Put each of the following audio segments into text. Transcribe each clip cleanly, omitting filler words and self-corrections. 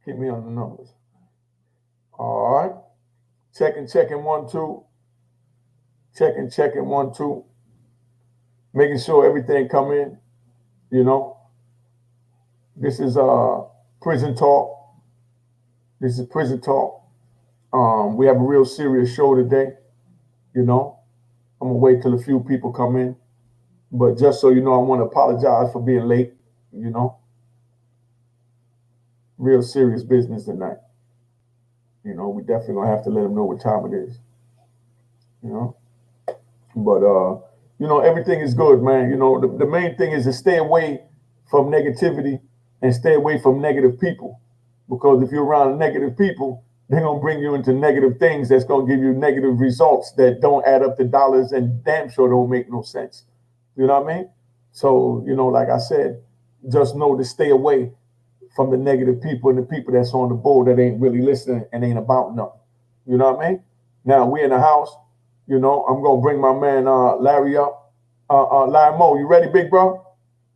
Hit me on the numbers. All right. Checking 1 2. Checking 1 2. Making sure everything come in. You know, this is prison talk. This is prison talk. We have a real serious show today. You know, I'm gonna wait till a few people come in. But just so you know, I want to apologize for being late. You know, real serious business tonight. You know, we definitely gonna have to let them know what time it is. You know, but you know, everything is good, man. You know, the main thing is to stay away from negativity and stay away from negative people. Because if you're around negative people, they're gonna bring you into negative things that's gonna give you negative results that don't add up to dollars and damn sure don't make no sense. You know what I mean? So, you know, like I said, just know to stay away from the negative people and the people that's on the board that ain't really listening and ain't about nothing. You know what I mean? Now we in the house. You know, I'm gonna bring my man Larry up. Larry Mo, you ready, big bro?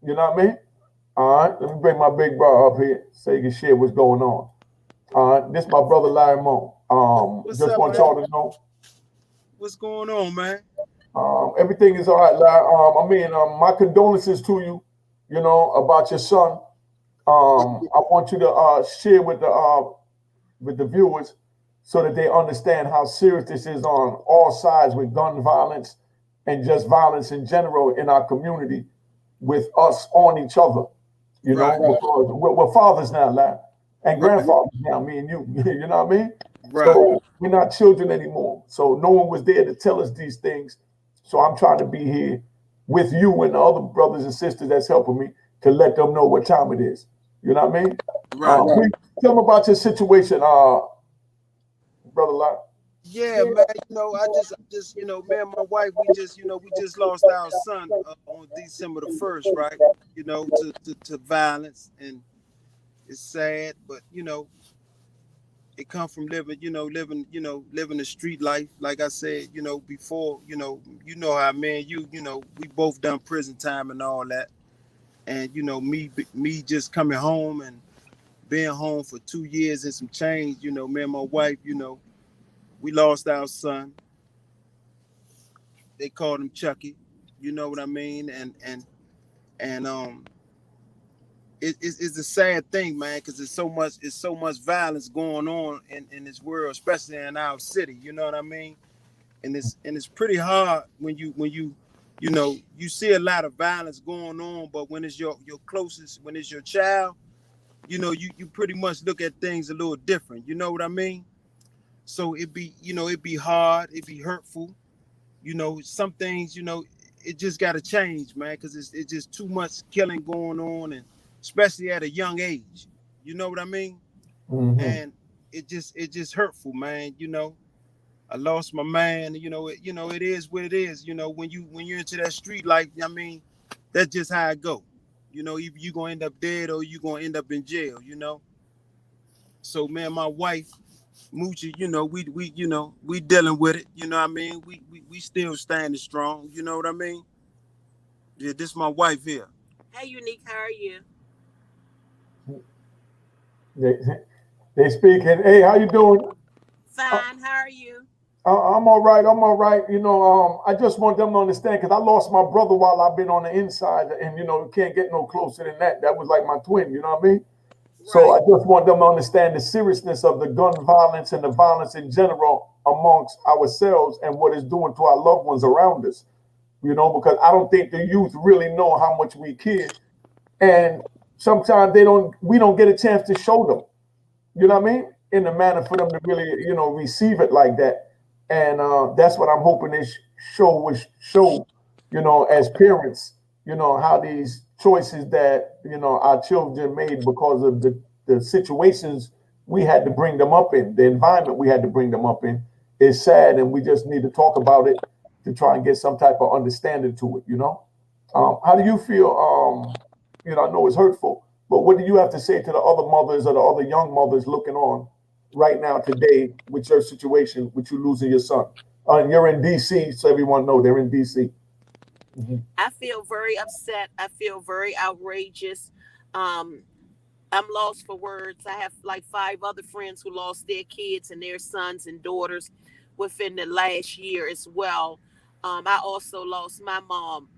You know what I mean? All right, let me bring my big bro up here so you can share what's going on. All right, this is my brother Larry Mo. What's Just up, want man? y'all to know. What's going on, man? Everything is all right, Larry. My condolences to you. You know about your son. I want you to share with the viewers so that they understand how serious this is on all sides with gun violence and just violence in general in our community with us on each other. You know, Right, because we're fathers now, Larry, and right, grandfathers now, me and you. You know what I mean? right. So we're not children anymore. So no one was there to tell us these things. So I'm trying to be here with you and the other brothers and sisters that's helping me to let them know what time it is. You know what I mean? Right. Please tell them about your situation, brother Larry. Yeah, man. I just, me and my wife, we just lost our son on December the 1st, right? To violence, and it's sad, but it come from living the street life. Like I said, before, how man, we both done prison time and all that, and me just coming home and being home for 2 years and some change. Me and my wife, we lost our son. They called him Chucky. You know what I mean? And it's a sad thing, man, because it's so much violence going on in this world, especially in our city. You know what I mean? And it's pretty hard when you see a lot of violence going on, but when it's your closest, when it's your child, you pretty much look at things a little different. You know what I mean? So it be hard, it be hurtful. Some things, it just got to change, man, because it's just too much killing going on, and especially at a young age. You know what I mean? Mm-hmm. And it just hurtful, man. I lost my man. It is what it is. When you're into that street life, I mean, that's just how it go. Either you gonna end up dead or you gonna end up in jail. So man, my wife, Moochie, we dealing with it. You know what I mean? We still standing strong. You know what I mean? Yeah, this is my wife here. Hey, Unique, how are you? They, they speaking. Hey, how you doing? Uh, Fine, how are you? I'm all right. I'm all right. You know, I just want them to understand because I lost my brother while I've been on the inside, and you know, you can't get no closer than that. That was like my twin. You know what I mean? So Right. I just want them to understand the seriousness of the gun violence and the violence in general amongst ourselves and what it's doing to our loved ones around us. You know, because I don't think the youth really know how much we care, and sometimes they don't. We don't get a chance to show them. You know what I mean? In the manner for them to really, you know, receive it like that. And that's what I'm hoping this show will show, you know, as parents, you know, how these choices that, you know, our children made because of the situations we had to bring them up in, the environment we had to bring them up in is sad. And we just need to talk about it to try and get some type of understanding to it, you know? How do you feel? You know, I know it's hurtful, but what do you have to say to the other mothers or the other young mothers looking on right now today with your situation, with you losing your son? You're in D.C., so everyone know they're in D.C. Mm-hmm. I feel very upset. I feel very outrageous. Um, I'm lost for words. I have like 5 other friends who lost their kids and their sons and daughters within the last year as well. I also lost my mom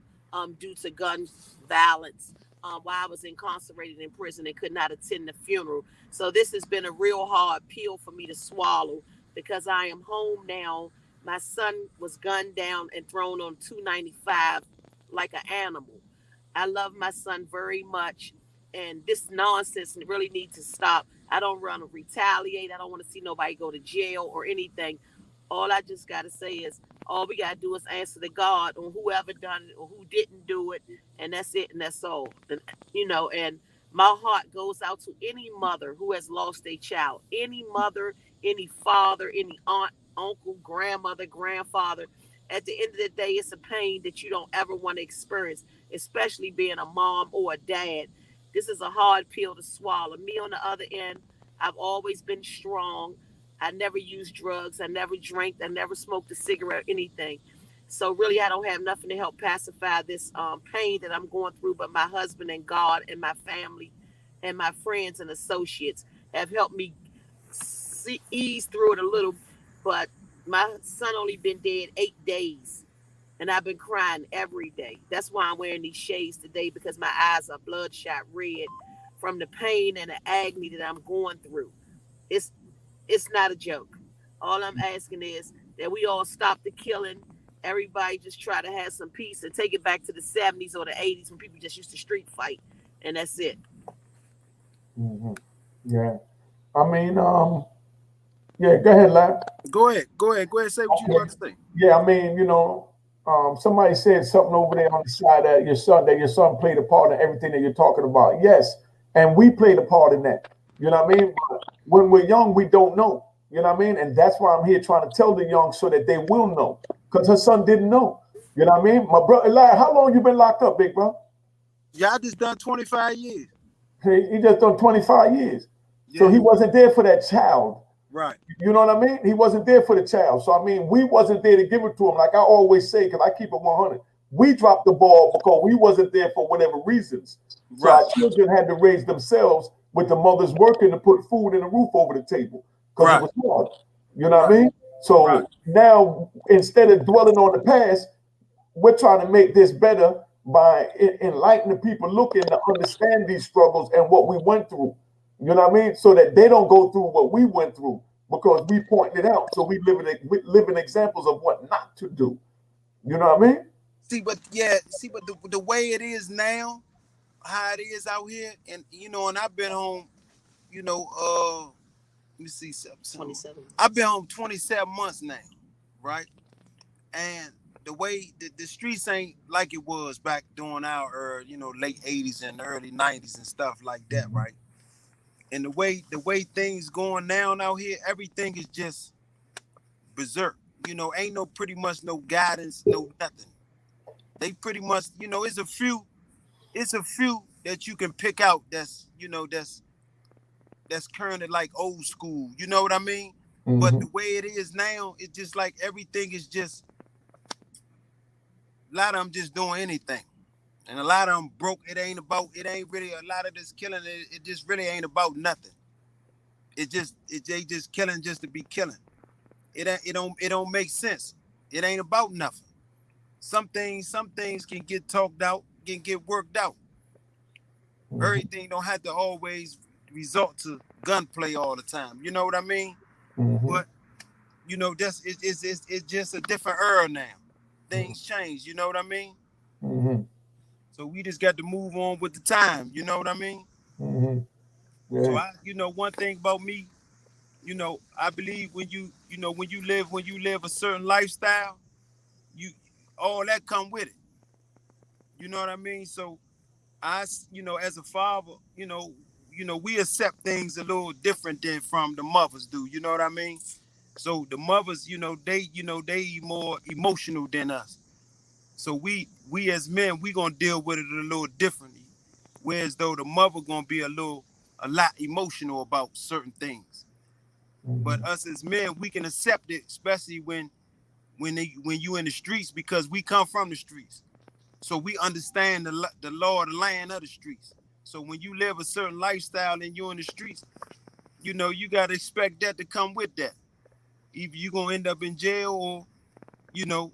due to gun violence while I was incarcerated in prison and could not attend the funeral. So this has been a real hard pill for me to swallow because I am home now. My son was gunned down and thrown on 295 like an animal. I love my son very much, and this nonsense really needs to stop. I don't want to retaliate. I don't want to see nobody go to jail or anything. All I just got to say is all we got to do is answer to God on whoever done it or who didn't do it, and that's it, and that's all. And my heart goes out to any mother who has lost a child, any mother, any father, any aunt, uncle, grandmother, grandfather. At the end of the day, it's a pain that you don't ever want to experience, especially being a mom or a dad. This is a hard pill to swallow. Me, on the other end, I've always been strong. I never used drugs. I never drank. I never smoked a cigarette or anything. So really, I don't have nothing to help pacify this pain that I'm going through. But my husband and God and my family and my friends and associates have helped me ease through it a little. But my son only been dead 8 days, and I've been crying every day. That's why I'm wearing these shades today, because my eyes are bloodshot red from the pain and the agony that I'm going through. It's it's not a joke. All I'm asking is that we all stop the killing. Everybody just try to have some peace and take it back to the 70s or the 80s when people just used to street fight, and that's it. Hmm. Yeah. I mean, yeah, go ahead, Larry. Go ahead. Say what you Okay. about to say. Yeah, I mean, somebody said something over there on the side that your son played a part in everything that you're talking about. Yes, and we played a part in that. You know what I mean? But when we're young, we don't know. You know what I mean? And that's why I'm here trying to tell the young so that they will know. Because her son didn't know. You know what I mean? My brother, Eli, how long you been locked up, big bro? Y'all just done 25 years. He just done 25 years. So Yeah, he wasn't there for that child. right, You know what I mean? He wasn't there for the child. So I mean, we wasn't there to give it to him. Like I always say, because I keep it 100. We dropped the ball because we wasn't there for whatever reasons. So right, our children had to raise themselves with the mothers working to put food and a roof over the table because it right, was hard. You know what right, I mean? right, So now instead of dwelling on the past, we're trying to make this better by enlightening people looking to understand these struggles and what we went through. You know what I mean? So that they don't go through what we went through because we pointing it out. So we living examples of what not to do. You know what I mean? see, but the way it is now, how it is out here, and I've been home, let me see something. 27. I've been home 27 months now, right? And the way the streets ain't like it was back during our late 80s and early 90s and stuff like that, Mhm. right? And the way things going now out here, everything is just berserk. Ain't no pretty much no guidance, no nothing. They pretty much, it's a few that you can pick out that's currently like old school. You know what I mean? But Mhm. the way it is now, it's just like everything is just a lot of them just doing anything. And a lot of them broke. It ain't really a lot of this killing. It just really ain't about nothing. They just killing just to be killing. It don't make sense. It ain't about nothing. Some things can get talked out, can get worked out. Mhm. Everything don't have to always resort to gunplay all the time. You know what I mean? Mhm. But that's it's just a different era now. Things change. You know what I mean? Mhm. So we just got to move on with the time. You know what I mean? Mhm. So Yeah. one thing about me, I believe when you live a certain lifestyle, you all that come with it. You know what I mean? So as a father, we accept things a little different than from the mothers do. You know what I mean? So the mothers, they more emotional than us. So we as men, we gonna deal with it a little differently. Whereas though the mother gonna be a lot emotional about certain things. But Mhm. us as men, we can accept it, especially when you in the streets, because we come from the streets. So we understand the law of the land of the streets. So when you live a certain lifestyle and you're in the streets, you know, you got to expect that to come with that. Either you're going to end up in jail or, you know,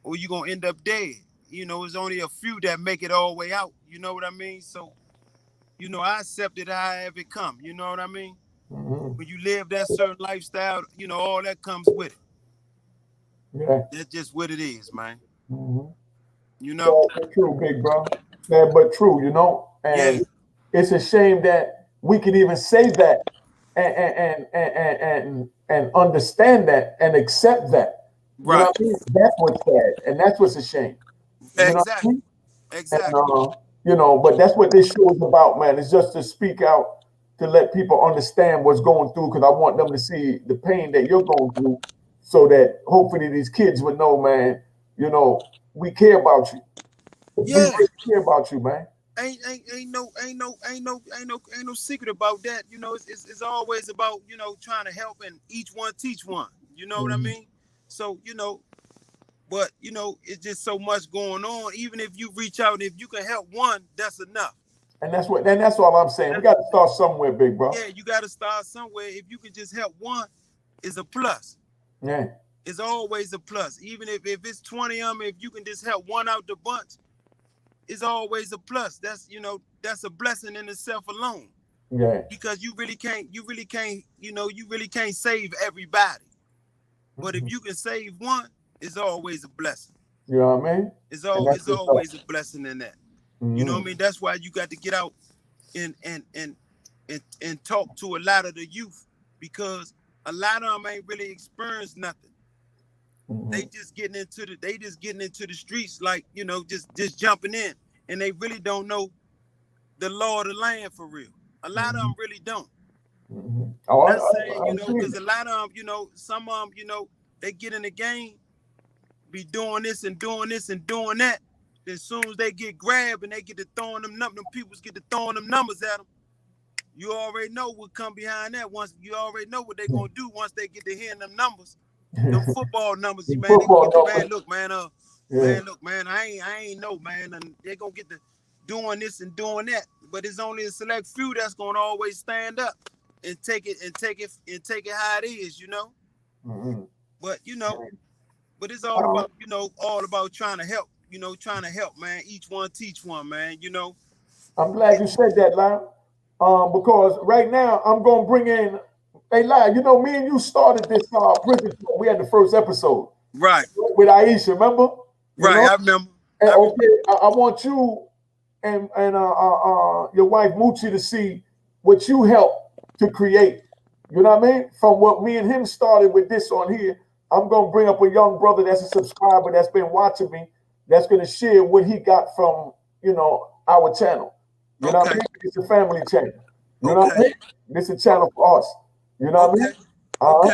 or you're going to end up dead. You know, it's only a few that make it all the way out. You know what I mean? So, you know, I accept it however it come. You know what I mean? Mm-hmm. When you live that certain lifestyle, you know, all that comes with it. Yeah. That's just what it is, man. Mm-hmm. You know? Yeah, but true, big bro. Yeah, but true, you know. Yeah. And it's a shame that we can even say that and understand that and accept that. You know Right. what I mean? That's what's sad, and that's what's a shame. You know what I Exactly. mean? And Exactly. you know, but that's what this show is about, man. It's just to speak out to let people understand what's going through, because I want them to see the pain that you're going through, so that hopefully these kids would know, man. You know, we care about you. We Yeah. really care about you, man. Ain't no secret about that. You know, it's always about, you know, trying to help and each one teach one. You know what I Mhm. mean? So, you know, but you know, it's just so much going on. Even if you reach out, if you can help one, that's enough. And that's all I'm saying. We got to start somewhere, big bro. Yeah, you got to start somewhere. If you can just help one, it's a plus. Yeah. It's always a plus. Even if it's 20 of them, if you can just help one out the bunch, it's always a plus. That's, you know, that's a blessing in itself alone. Yeah. Because you really can't save everybody. But if Mhm. you can save one, it's always a blessing. You know what I mean? And that's It's what's up. always a blessing in that. You know what I Mhm. mean? That's why you got to get out and talk to a lot of the youth, because a lot of them ain't really experienced nothing. Mhm. They just getting into the streets, like, you know, just jumping in, and they really don't know the law of the land for real. A lot of them Mhm. really don't. Mhm. Oh, Not saying, I you know, agree. because a lot of them, you know, some of them, you know, they get in the game, be doing this and doing this and doing that. Then as soon as they get grabbed and they get to throwing them peoples get to throwing them numbers at them, you already know what come behind that. Once you already know what they're gonna do once they get to hearing them numbers, them football numbers, The man. They gonna football get the man. numbers. Look, man. Yeah. Man, look, man. I ain't know, man. And they gonna get to doing this and doing that. But it's only a select few that's gonna always stand up and take it how it is, you know. Mhm. But you know, but it's all Um, about, you know, all about trying to help. You know, trying to help, man. Each one teach one, man. You know. I'm glad you said that, Lyle. Because right now I'm gonna bring in. Hey, Lyle, you know me and you started this prison talk. We had the first episode Right, with Aisha. Remember? You right. know. I remember. And I remember. okay, I want you and your wife Moochie to see what you helped to create. You know what I mean? From what me and him started with this on here, I'm gonna bring up a young brother that's a subscriber that's been watching me. That's gonna share what he got from our channel. You know what I Okay, mean? It's a family channel. You know what I okay, mean? This is a channel for us. You know what I okay, mean? Uh,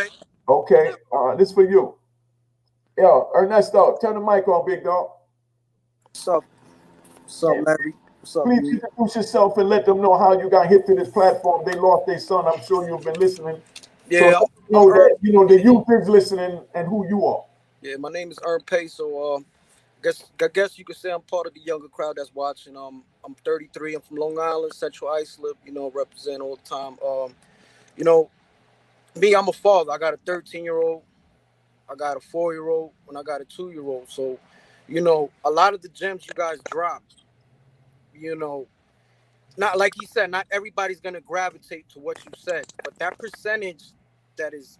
okay. okay. This for you. Yo, Ernesto, turn the mic on, big dog. What's up? What's up, Yeah. Larry? What's up, Please B? introduce yourself and let them know how you got hit to this platform. They lost their son. I'm sure you've been listening. So let Yeah, them I'm know Ern. that the youth is listening and who you are. Yeah, my name is Ern Pay. So, I guess you could say I'm part of the younger crowd that's watching. I'm 33. I'm from Long Island, Central Islip. Represent all the time. You know, me, I'm a father. I got a 13-year-old. I got a 4-year-old, and I got a 2-year-old. So, a lot of the gems you guys drop. You know, not like he said. Not everybody's gonna gravitate to what you said, but that percentage that is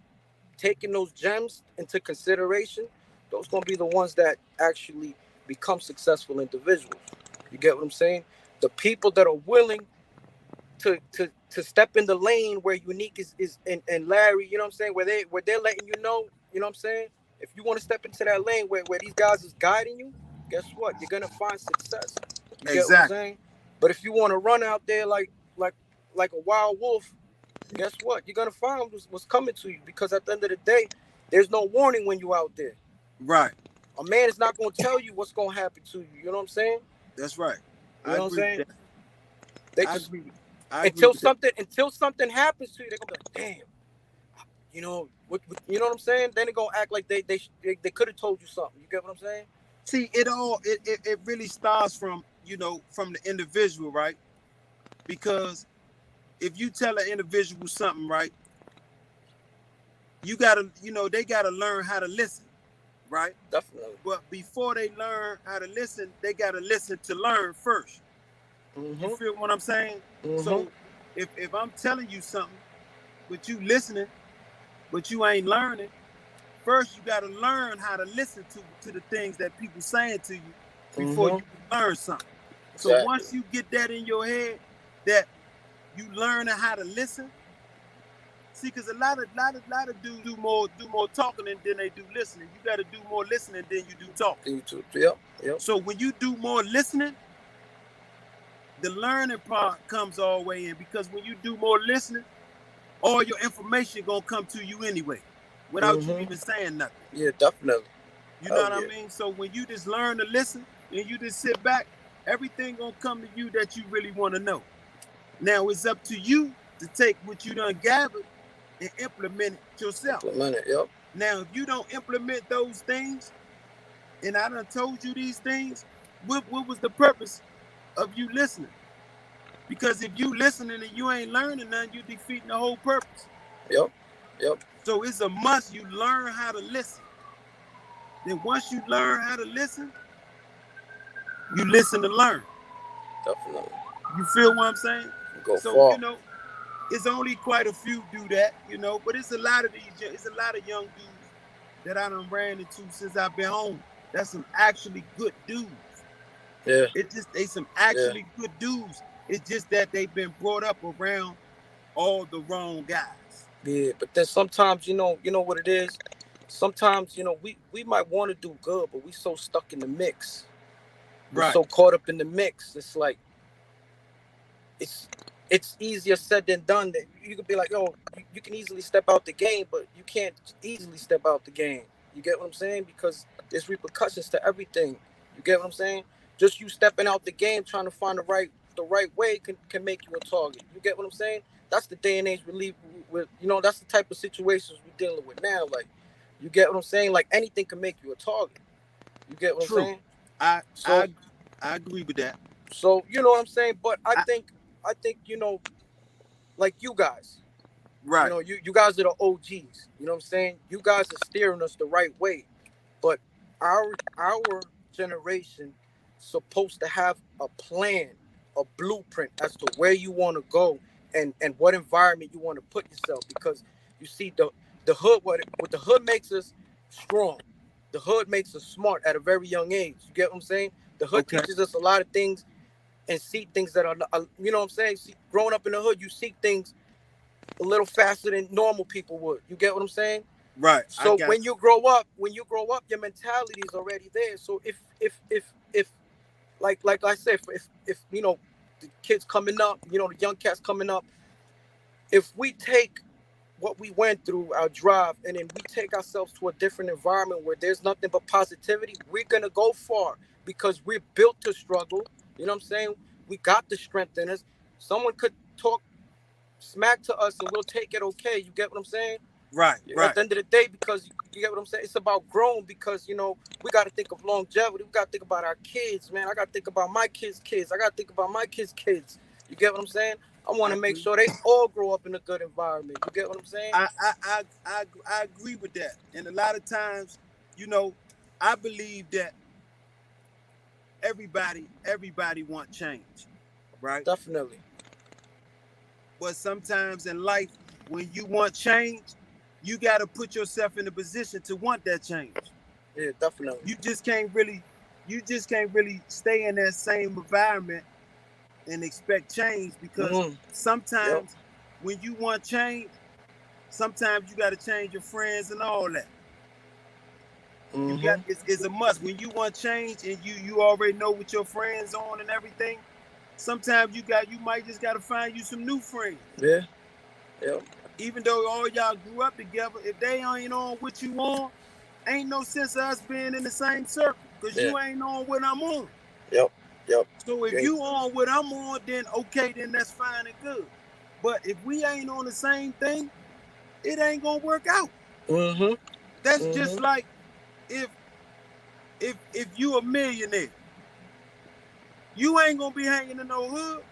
taking those gems into consideration, those gonna be the ones that actually become successful individuals. You get what I'm saying? The people that are willing to step in the lane where Unique is and Larry, you know what I'm saying, where they're letting you know what I'm saying? If you want to step into that lane where these guys is guiding you, guess what? You're gonna find success. You get what I'm Exactly. saying? But if you want to run out there like a wild wolf, guess what? You're gonna find what's coming to you, because at the end of the day, there's no warning when you're out there. Right. A man is not gonna tell you what's gonna happen to you. You know what I'm saying? That's right. You I know what I'm agree with saying? that. They I just agree. I agree until with that. something happens to you, they're gonna be like, damn. You know what I'm saying? Then they're gonna act like they could have told you something. You get what I'm saying? See, it really starts from, you know, from the individual, right? Because if you tell an individual something, right, you gotta, they gotta learn how to listen, right? Definitely. But before they learn how to listen, they gotta listen to learn first. You feel what I'm saying? So if I'm telling you something, but you listening, but you ain't learning, first you gotta learn how to listen to the things that people saying to you before you learn something. So Exactly. once you get that in your head, that you learning how to listen. See, because a lot of dudes do more talking than they do listening. You got to do more listening than you do talking. Yep. So when you do more listening, the learning part comes all the way in. Because when you do more listening, all your information gonna come to you anyway, without you even saying nothing. Yeah, definitely. You know what I mean? So when you just learn to listen and you just sit back, everything gonna come to you that you really want to know. Now it's up to you to take what you done gathered and implement it yourself. Yep. Now, if you don't implement those things, and I done told you these things, what was the purpose of you listening? Because if you listening and you ain't learning nothing, you defeating the whole purpose. Yep. So it's a must you learn how to listen. Then once you learn how to listen, you listen to learn. Definitely. You feel what I'm saying? Go so far. It's only quite a few do that, but it's a lot of young dudes that I done ran into since I've been home. That's some actually good dudes. Yeah. They some actually good dudes. It's just that they've been brought up around all the wrong guys. Yeah, but then sometimes, you know what it is? Sometimes, we might want to do good, but we so stuck in the mix. We're so caught up in the mix. It's like, it's easier said than done. That you could be like, yo, you can easily step out the game, but you can't easily step out the game. You get what I'm saying? Because there's repercussions to everything. You get what I'm saying? Just you stepping out the game, trying to find the right way can make you a target. You get what I'm saying? That's the day and age we live with. That's the type of situations we're dealing with now. Like, you get what I'm saying? Like, anything can make you a target. You get what I'm saying? I agree with that. So, you know what I'm saying? But I think, like you guys, right? You guys are the OGs. You know what I'm saying? You guys are steering us the right way. But our generation supposed to have a plan, a blueprint as to where you want to go and what environment you want to put yourself. Because you see, the hood, what the hood makes us strong. The hood makes us smart at a very young age. You get what I'm saying? The hood teaches us a lot of things and see things that are, you know what I'm saying? Growing up in the hood, you see things a little faster than normal people would. You get what I'm saying? Right. So when you grow up, your mentality is already there. So if like I said, if the kids coming up, the young cats coming up, if we take what we went through, our drive, and then we take ourselves to a different environment where there's nothing but positivity, we're gonna go far because we're built to struggle. You know what I'm saying? We got the strength in us. Someone could talk smack to us and we'll take it okay. You get what I'm saying? Right. At the end of the day, because you get what I'm saying, it's about growing because, we got to think of longevity. We got to think about our kids, man. I got to think about my kids' kids. I got to think about my kids' kids. You get what I'm saying? I want to make sure they all grow up in a good environment. You get what I'm saying? I agree with that. And a lot of times, I believe that everybody want change, right? Definitely. But sometimes in life, when you want change, you got to put yourself in a position to want that change. Yeah, definitely. You just can't really stay in that same environment and expect change because sometimes when you want change, sometimes you got to change your friends and all that. You got it's a must. When you want change and you already know what your friends on and everything, sometimes you might just got to find you some new friends. Yeah. Even though all y'all grew up together, if they ain't on what you on, ain't no sense of us being in the same circle because you ain't on what I'm on. Yep. So if you on what I'm on, then okay, then that's fine and good. But if we ain't on the same thing, it ain't gonna work out. That's just like if you a millionaire, you ain't gonna be hanging in no hood.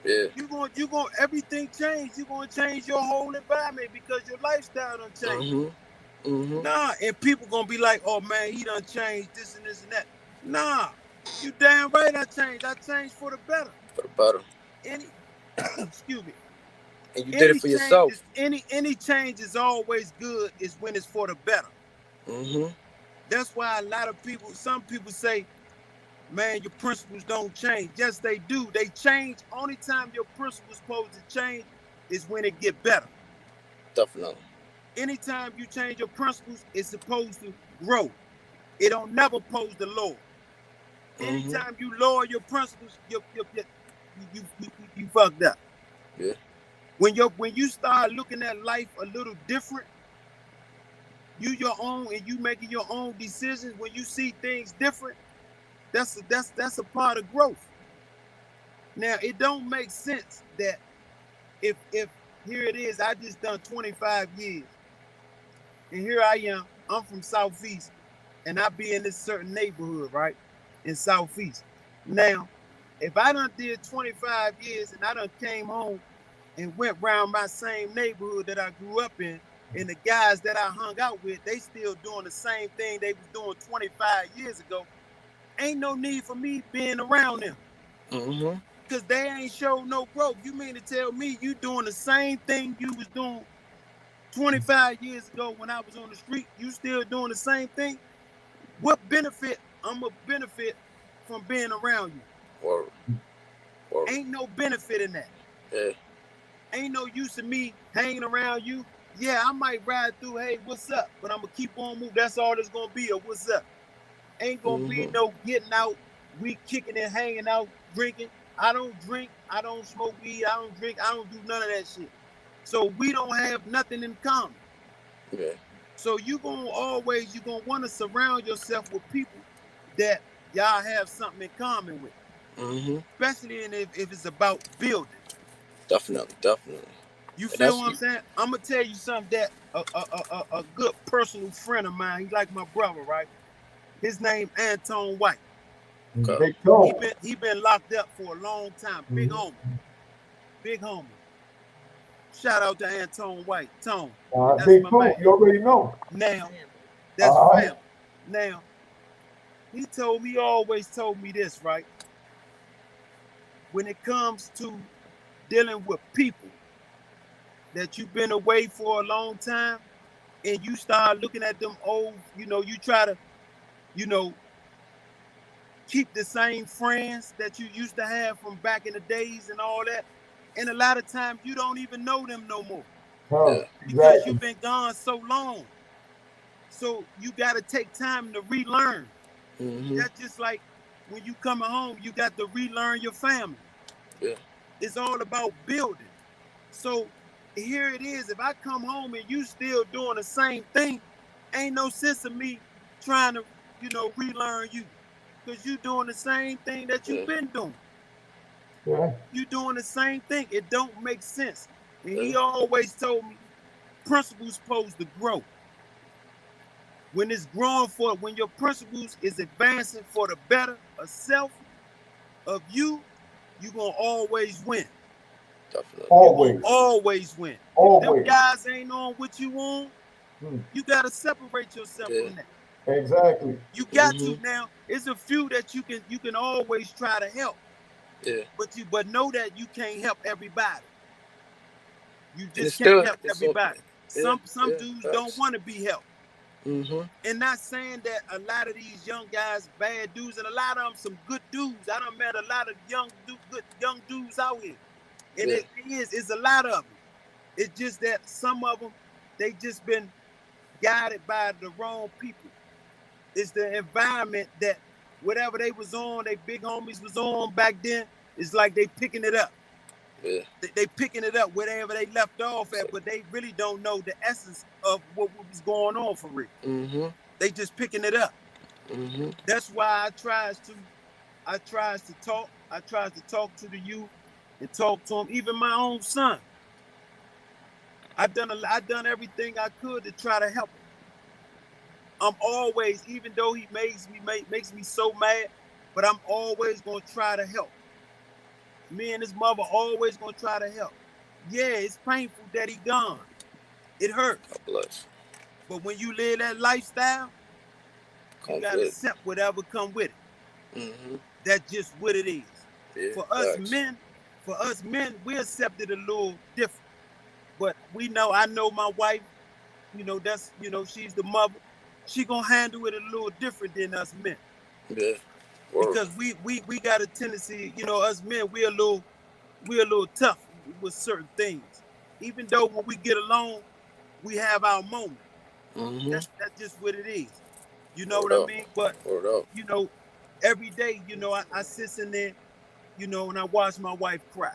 Yeah. You going everything change. You're gonna change your whole environment because your lifestyle done change. Nah, and people gonna be like, oh man, he done changed this and this and that. Nah, you damn right I changed. I changed for the better. For the better. Any excuse me. And you did it for yourself. Any change is always good is when it's for the better. That's why a lot of people, some people say, man, your principles don't change. Yes, they do. They change. Only time your principles supposed to change is when it get better. Definitely. Anytime you change your principles, it's supposed to grow. It don't never pose to lower. Anytime you lower your principles, you fucked up. Yeah. When you start looking at life a little different, you your own and you making your own decisions. When you see things different, that's a part of growth. Now it don't make sense that if here it is, I just done 25 years, and here I am. I'm from Southeast, and I be in this certain neighborhood, right, in Southeast. Now, if I done did 25 years and I done came home and went around my same neighborhood that I grew up in, and the guys that I hung out with, they still doing the same thing they was doing 25 years ago, ain't no need for me being around them. Because they ain't showed no growth. You mean to tell me you doing the same thing you was doing 25 years ago when I was on the street, you still doing the same thing? What benefit I'm going to benefit from being around you? Word. Ain't no benefit in that. Yeah. Ain't no use in me hanging around you. Yeah, I might ride through, hey, what's up? But I'm going to keep on moving. That's all there's going to be, or what's up? Ain't going to be no getting out, we kicking and hanging out, drinking. I don't drink. I don't smoke weed. I don't drink. I don't do none of that shit. So we don't have nothing in common. Yeah. So you're going to want to surround yourself with people that y'all have something in common with. Especially if it's about building. Definitely. You feel what I'm saying? I'm going to tell you something that a good personal friend of mine, he's like my brother, right? His name Anton White. Okay. He been locked up for a long time. Big homie. Big homie. Shout out to Anton White. Tone. Big Tone, you already know. Now, that's family. Now, he always told me this, right? When it comes to dealing with people that you've been away for a long time, and you start looking at them old, you try to, keep the same friends that you used to have from back in the days and all that. And a lot of times you don't even know them no more. Because you've been gone so long. So you got to take time to relearn. That's just like when you coming home, you got to relearn your family. Yeah. It's all about building. So here it is. If I come home and you still doing the same thing, ain't no sense of me trying to, relearn you. Because you doing the same thing that you've been doing. Yeah. You doing the same thing. It don't make sense. And he always told me, principles supposed to grow. When it's growing when your principles is advancing for the better of self, of you, you're going to always win. Definitely. Always win. Always. If them guys ain't on what you want, you got to separate yourself from that. Exactly. You got to. Now, it's a few that you can always try to help. Yeah. But know that you can't help everybody. You just can't help everybody. Some dudes don't want to be helped. And not saying that a lot of these young guys bad dudes, and a lot of them some good dudes. I done met a lot of good young dudes out here, and it's a lot of them. It's just that some of them, they just been guided by the wrong people. It's the environment that whatever they was on, they big homies was on back then. It's like they picking it up. Yeah. They picking it up wherever they left off at, but they really don't know the essence of what was going on for real. They just picking it up. That's why I tries to talk. I tries to talk to the youth and talk to them. Even my own son. I done everything I could to try to help him. I'm always, even though he makes me so mad, but I'm always gonna try to help. Me and his mother always gonna try to help. Yeah, it's painful that he gone. It hurts. God bless. But when you live that lifestyle, you gotta accept whatever come with it. Mm-hmm. That's just what it is. Yeah, for us men, we accept it a little different. But I know my wife, she's the mother. She gonna handle it a little different than us men. Yeah. Because we got a tendency, us men, we're a little tough with certain things. Even though when we get along, we have our moment. Mm-hmm. That's just what it is. You know what I mean? But every day, I sit in there, and I watch my wife cry.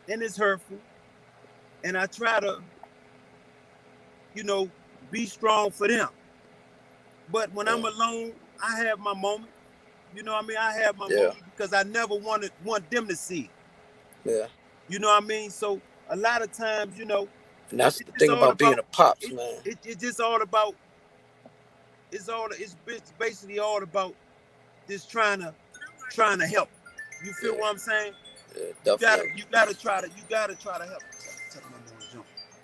And it's hurtful. And I try to, be strong for them. But when I'm alone, I have my moment. You know what I mean? I have my moment because I never want them to see it. Yeah. You know what I mean? So a lot of times, and that's the thing about being a pops, man. It's just all about. It's basically all about just trying to help. You feel what I'm saying? Yeah, definitely. You gotta try to help.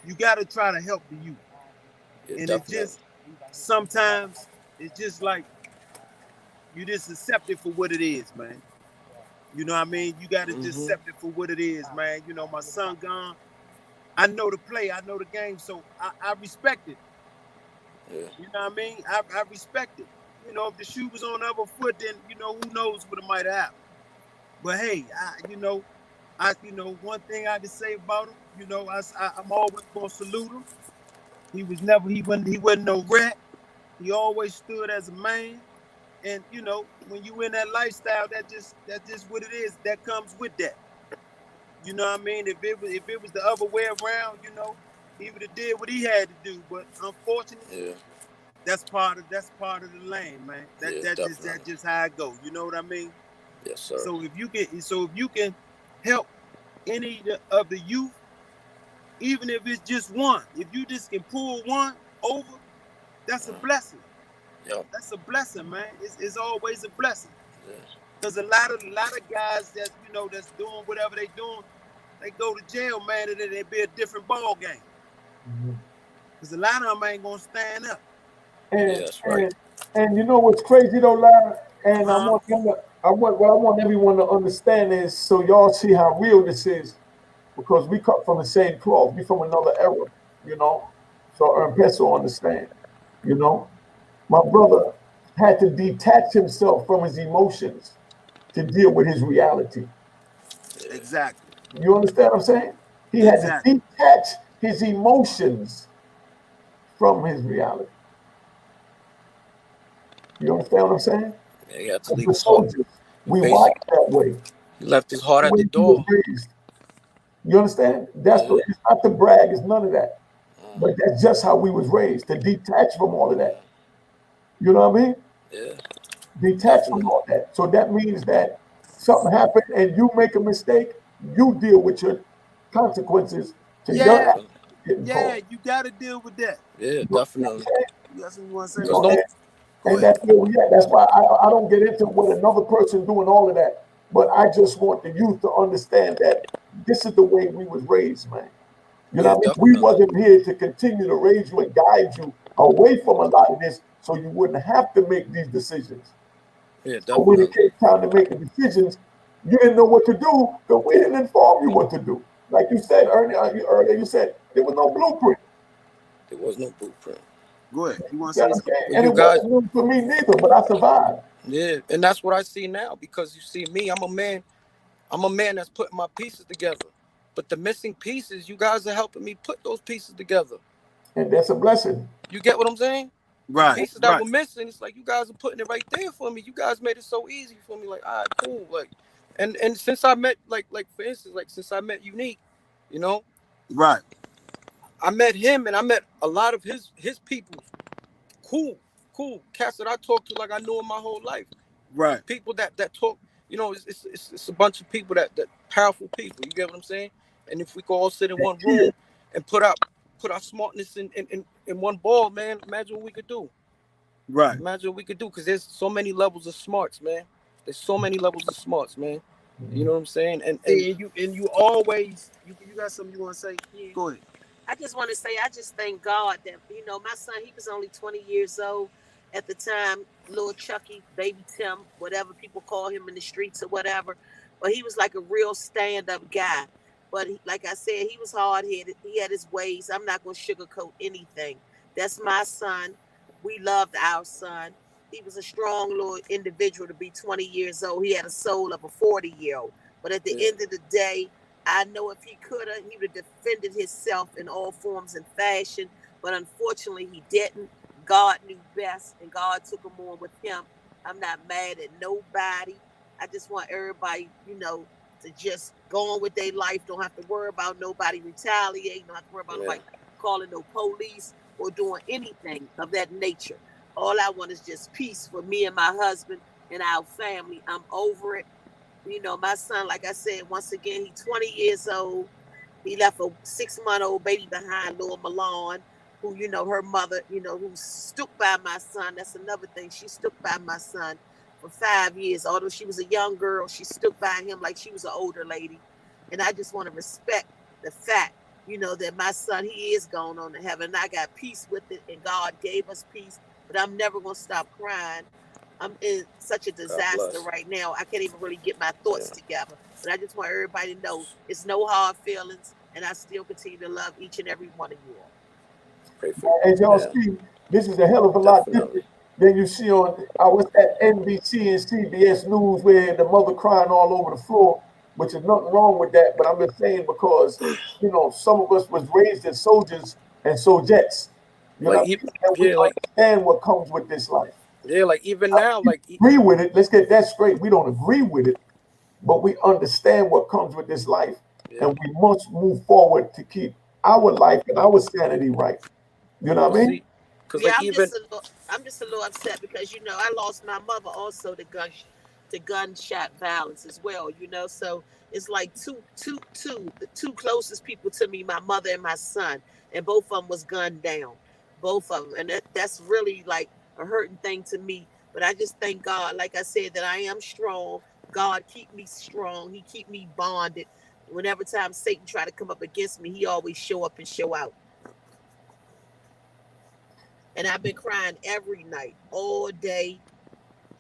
You gotta try to help the youth. Yeah, and definitely. it just sometimes it's just like you just accept it for what it is, man. You know what I mean? You gotta just accept it for what it is, man. My son gone. I know the play, I know the game, so I respect it. Yeah. You know what I mean? I respect it. If the shoe was on the other foot, then who knows what it might have. But hey, one thing I can say about him, I'm always gonna salute him. He wasn't no rat. He always stood as a man. And when you in that lifestyle, that's just what it is. That comes with that. You know what I mean? If it was the other way around, he would have did what he had to do. But unfortunately, that's part of the lane, man. That's just how it goes. You know what I mean? Yes, sir. So if you can help any of the youth, even if it's just one, if you just can pull one over, that's a blessing. Yep. That's a blessing, man. It's always a blessing. Because Yeah. a lot of guys that that's doing whatever they doing, they go to jail, man, and it'd be a different ball game. Because a lot of them ain't gonna stand up. And that's right. and you know what's crazy though, Larry? And I want everyone to understand this so y'all see how real this is, because we cut from the same cloth. We from another era, So Peso understand, My brother had to detach himself from his emotions to deal with his reality. Exactly. You understand what I'm saying? He had to detach his emotions from his reality. You understand what I'm saying? Yeah, he had to leave The his heart. soldiers, we wired that way. He left his heart The at way the he was door. raised. You understand? It's not to brag, it's none of that. But that's just how we was raised, to detach from all of that. You know what I mean? Yeah. Detach from all that. So that means that something happened and you make a mistake, you deal with your consequences to your action getting caught. You gotta deal with that. Yeah, You know definitely. You got something you want to say? You know, and that's where we at. That's why I don't get into what another person doing all of that. But I just want the youth to understand that this is the way we was raised, man. You know what I mean? We wasn't here to continue to raise you and guide you away from a lot of this so you wouldn't have to make these decisions. Yeah, But when it definitely. came time to make the decisions, you didn't know what to do because we didn't inform you what to do. Like you said earlier, you said there was no blueprint. There was no blueprint. Go ahead. You want to say something? And it wasn't new for me neither, but I survived. Yeah, and that's what I see now, because you see me, I'm a man that's putting my pieces together. But the missing pieces, you guys are helping me put those pieces together. And that's a blessing. You get what I'm saying? Right. The pieces that were missing, it's like you guys are putting it right there for me. You guys made it so easy for me. Like, all right, cool. Like, and since I met, like for instance, like since I met Unique, Right. I met him and I met a lot of his people. Cool cats that I talked to like I knew him my whole life. Right. People that talk, it's a bunch of people that powerful people. You get what I'm saying? And if we could all sit in one room and put our smartness in one ball, man, imagine what we could do. Right. Imagine what we could do, because there's so many levels of smarts, man. There's so many levels of smarts, man. You know what I'm saying? And See, and you always you got something you want to say? Yeah. Go ahead. I just want to say, I just thank God that, my son, he was only 20 years old at the time, little Chucky, baby Tim, whatever people call him in the streets or whatever. But he was like a real stand up guy. But like I said, he was hard headed. He had his ways. I'm not going to sugarcoat anything. That's my son. We loved our son. He was a strong little individual to be 20 years old. He had a soul of a 40-year-old. But at the end of the day, I know if he could have, he would have defended himself in all forms and fashion. But unfortunately, he didn't. God knew best, and God took him on with him. I'm not mad at nobody. I just want everybody, to just go on with their life. Don't have to worry about nobody retaliating. Don't have to worry about nobody calling no police or doing anything of that nature. All I want is just peace for me and my husband and our family. I'm over it. My son, like I said, once again, he's 20 years old. He left a 6-month-old baby behind, little Milan, who, her mother, who stuck by my son. That's another thing. She stuck by my son for 5 years. Although she was a young girl, she stuck by him like she was an older lady. And I just want to respect the fact, that my son, he is going on to heaven. And I got peace with it, and God gave us peace. But I'm never going to stop crying. I'm in such a disaster right now. I can't even really get my thoughts together. But I just want everybody to know it's no hard feelings, and I still continue to love each and every one of you all. Pray for As y'all see, this is a hell of a lot different than you see on what's that NBC and CBS News where the mother crying all over the floor, which is nothing wrong with that. But I'm just saying because some of us was raised as soldiers and soldiettes, like and we understand what comes with this life. Yeah, like even now, like agree with it. Let's get that straight. We don't agree with it, but we understand what comes with this life, and we must move forward to keep our life and our sanity right. You know what I mean? Yeah, I'm just a little upset because I lost my mother also to gunshot violence as well. So it's like the two closest people to me, my mother and my son, and both of them was gunned down, both of them, and that's really like a hurting thing to me. But I just thank God, like I said, that I am strong. God keep me strong. He keep me bonded. Whenever time Satan try to come up against me, he always show up and show out. And I've been crying every night, all day.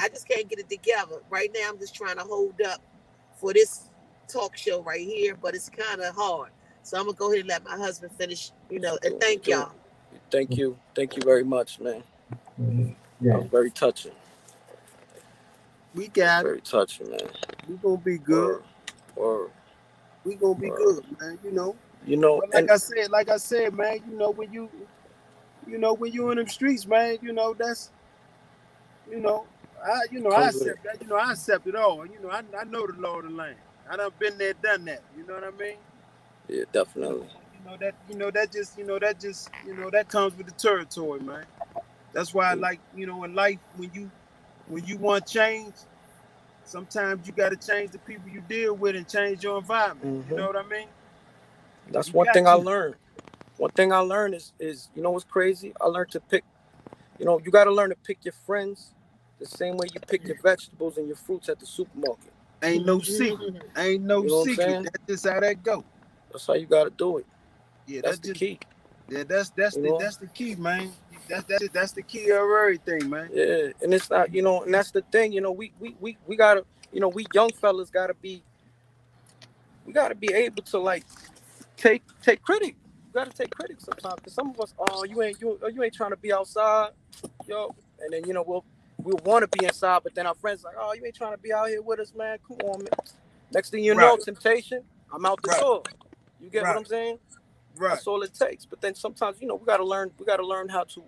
I just can't get it together. Right now, I'm just trying to hold up for this talk show right here, but it's kind of hard. So I'm going to go ahead and let my husband finish, and thank y'all. Thank you. Thank you very much, man. That was very touching. We got very touching, man. We going to be good. Or we going to be good, man, But like I said, man, when you in them streets, man, that's, I accept that. I accept it all. I know the law of the land. I done been there, done that. You know what I mean? Yeah, definitely. That comes with the territory, man. That's why I like, in life, when you want change, sometimes you got to change the people you deal with and change your environment. You know what I mean? That's one thing I learned. One thing I learned is what's crazy? I learned to pick. You got to learn to pick your friends the same way you pick your vegetables and your fruits at the supermarket. Ain't no secret. Ain't no secret. That's just how that go. That's how you got to do it. Yeah, that's the key. Yeah, that's the key, man. That's the key of everything, man. Yeah, and it's not, and that's the thing, we gotta, we young fellas gotta be able to like take critic. You gotta take critics sometimes, because some of us, you ain't trying to be outside, yo, and then we'll want to be inside, but then our friends like, you ain't trying to be out here with us, man. Come on, man. Next thing you know, temptation, I'm out the door. You get what I'm saying? Right. That's all it takes. But then sometimes, we gotta learn how to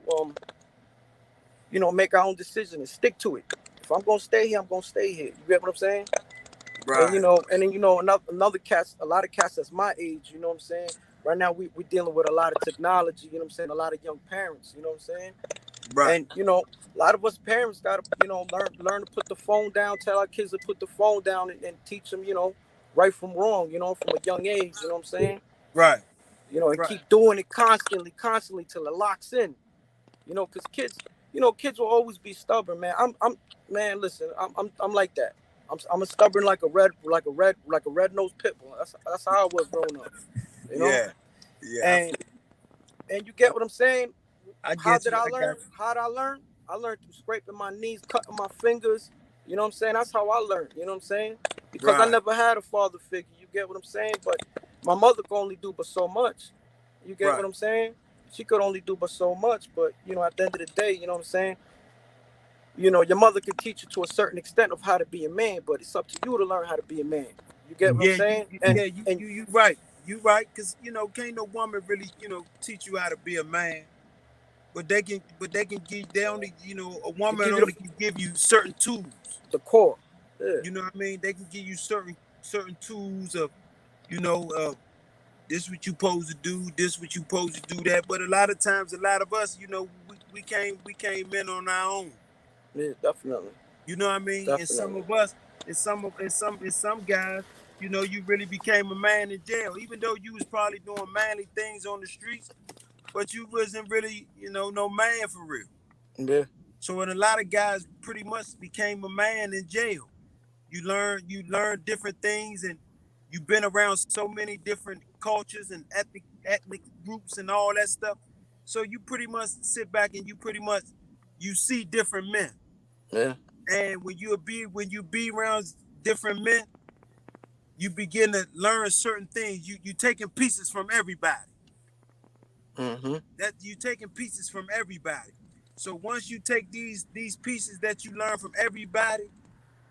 make our own decision and stick to it. If I'm gonna stay here, I'm gonna stay here. You get what I'm saying? Right. And then another cats, a lot of cats that's my age, you know what I'm saying? Right now we're dealing with a lot of technology, you know what I'm saying? A lot of young parents, you know what I'm saying? Right. And a lot of us parents gotta, learn to put the phone down, tell our kids to put the phone down and teach them, right from wrong, from a young age, you know what I'm saying? Right. And keep doing it constantly till it locks in. Because kids will always be stubborn, man. Man, listen, I'm like that. I'm a stubborn like a red nosed pit bull. That's how I was growing up. You know? Yeah. Yeah. And you get what I'm saying? I How get did you. I I got learn? How did I learn? I learned through scraping my knees, cutting my fingers. You know what I'm saying? That's how I learned. You know what I'm saying? Because I Right. never had a father figure. You get what I'm saying? But my mother could only do but so much. You get Right. what I'm saying? She could only do but so much. But you know, at the end of the day, you know what I'm saying? You know, your mother could teach you to a certain extent of how to be a man, but it's up to you to learn how to be a man. You get what I'm Yeah, saying? And you right. You right, because can't no woman really, teach you how to be a man. But they can give they only, a to woman give you only can give you certain tools. the core. Yeah. You know what I mean? They can give you certain tools of, this what you supposed to do, this what you supposed to do that. But a lot of times, a lot of us, we came in on our own. Yeah, definitely. You know what I mean? And some Definitely. of us, and some guys, you really became a man in jail, even though you was probably doing manly things on the streets, but you wasn't really, no man for real. Yeah. So, and a lot of guys pretty much became a man in jail. You learn different things, and you've been around so many different cultures and ethnic groups and all that stuff. So you pretty much sit back and you see different men. Yeah. And when you be around different men, you begin to learn certain things. You taking pieces from everybody. Mm-hmm. That you taking pieces from everybody. So once you take these pieces that you learn from everybody,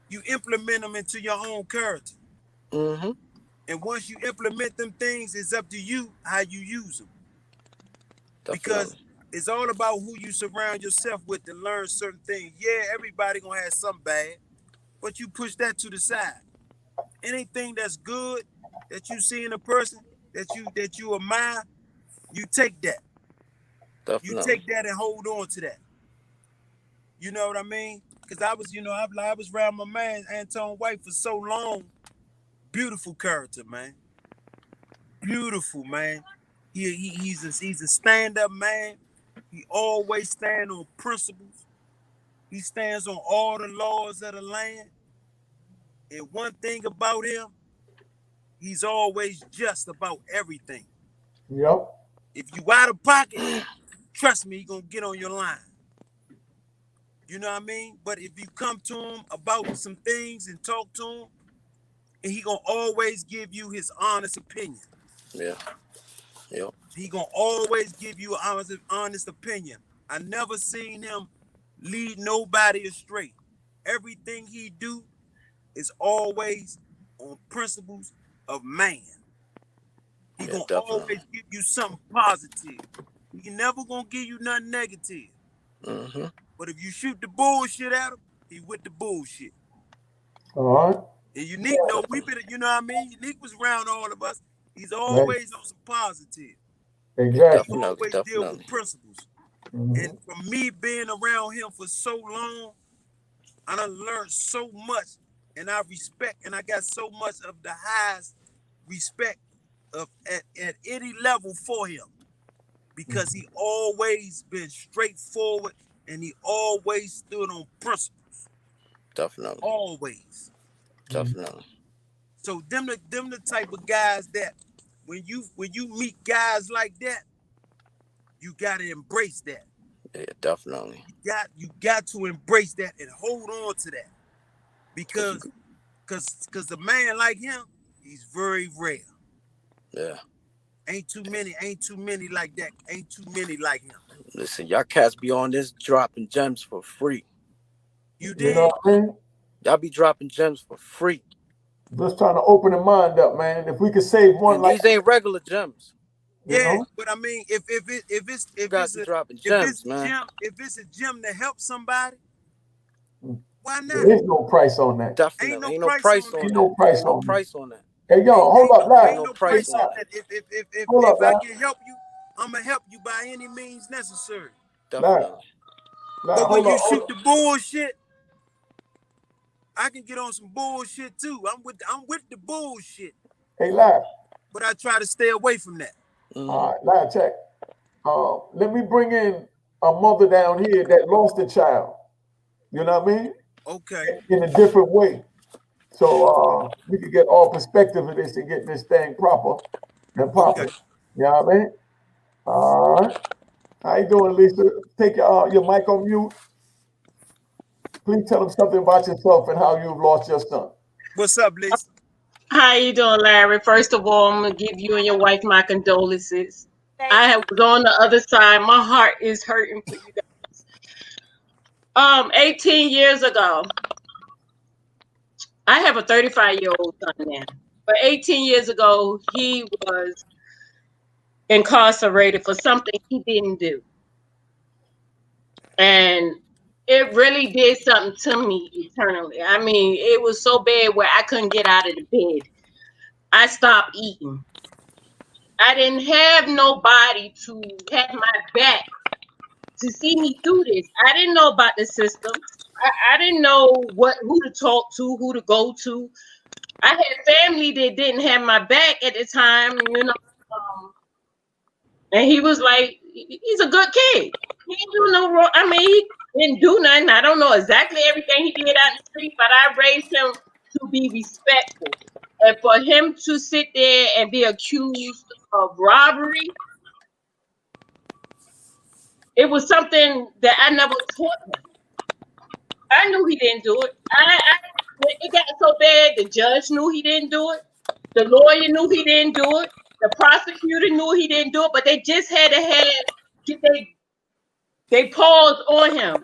you implement them into your own character. Mm-hmm. And once you implement them things, it's up to you how you use them. Because Definitely. it's all about who you surround yourself with to learn certain things. Yeah, everybody gonna have some bad, but you push that to the side. Anything that's good that you see in a person that you admire, you take that. You Definitely. take that and hold on to that. You know what I mean? Because I was around my man Anton White for so long. Beautiful character, man. Beautiful, man. He's a stand-up man. He always stand on principles. He stands on all the laws of the land. And one thing about him, he's always just about everything. Yep. If you out of pocket, trust me, he gonna get on your line. You know what I mean? But if you come to him about some things and talk to him, and he gonna always give you his honest opinion. Yeah. Yep. He gonna always give you an honest opinion. I never seen him lead nobody astray. Everything he do is always on principles of man. He Yeah, gonna definitely. always give you something positive. He never gonna give you nothing negative. Mm-hmm. But if you shoot the bullshit at him, he with the bullshit. All right. And Unique, no, we been, you know what I mean? Unique was around all of us. He's Right. always on some positive. Yeah, Exactly. He definitely. always deal with Definitely. principles. Mm-hmm. And for me being around him for so long, I done learned so much, and I respect, and I got so much of the highest respect of at any level for him, because he always been straightforward and he always stood on principles. Definitely. Always. Definitely. So them the type of guys that when you meet guys like that, you gotta embrace that. Yeah, definitely. You got to embrace that and hold on to that. Cause Because a man like him, he's very rare. yeah. Ain't too many like that. Ain't too many like him. Listen, y'all cats be on this dropping gems for free. You You know dig? what I mean? Y'all be dropping gems for free. Just trying to open the mind up, man. If we could save one And like, these ain't regular gems. you Yeah, know, but I mean, if You guys be dropping gems, man. if it's a gym to help somebody, why not? there is no price on that. Ain't no Definitely. Ain't no price price on on Ain't that. that. no price Ain't no on that. price on that. Hey, yo, hold up, lad. Ain't no No Hey, price price on on lad. that. that. Hold up, If I lad. can help you, I'ma help you by any means necessary. Lad, Definitely. lad, But when hold you up. shoot the bullshit, I can get on some bullshit too. I'm with the bullshit, Hey, lad. but I try to stay away from that. Mm-hmm. All right, lad, check. Let me bring in a mother down here that lost a child. You know what I mean? Okay. In a different way. so we can get all perspective of this and get this thing proper and Okay. popping. You know what I mean? All right. How you doing, Lisa? Take your mic on mute. Please tell them something about yourself and how you've lost your son. What's up, Lisa? How you doing, Larry? First of all, I'm gonna give you and your wife my condolences. Thank you. Was on the other side. My heart is hurting for you guys. 18 years ago, I have a 35-year-old son now. But 18 years ago, he was incarcerated for something he didn't do. And it really did something to me eternally. I mean, it was so bad where I couldn't get out of the bed. I stopped eating. I didn't have nobody to have my back to see me through this. I didn't know about the system. I didn't know who to talk to, who to go to. I had family that didn't have my back at the time, and he was like, he's a good kid. He didn't do no wrong. I mean, he didn't do nothing. I don't know exactly everything he did out in the street, but I raised him to be respectful. And for him to sit there and be accused of robbery, it was something that I never taught him. I knew he didn't do it. It got so bad, the judge knew he didn't do it. The lawyer knew he didn't do it. The prosecutor knew he didn't do it, but they just had to they paused on him.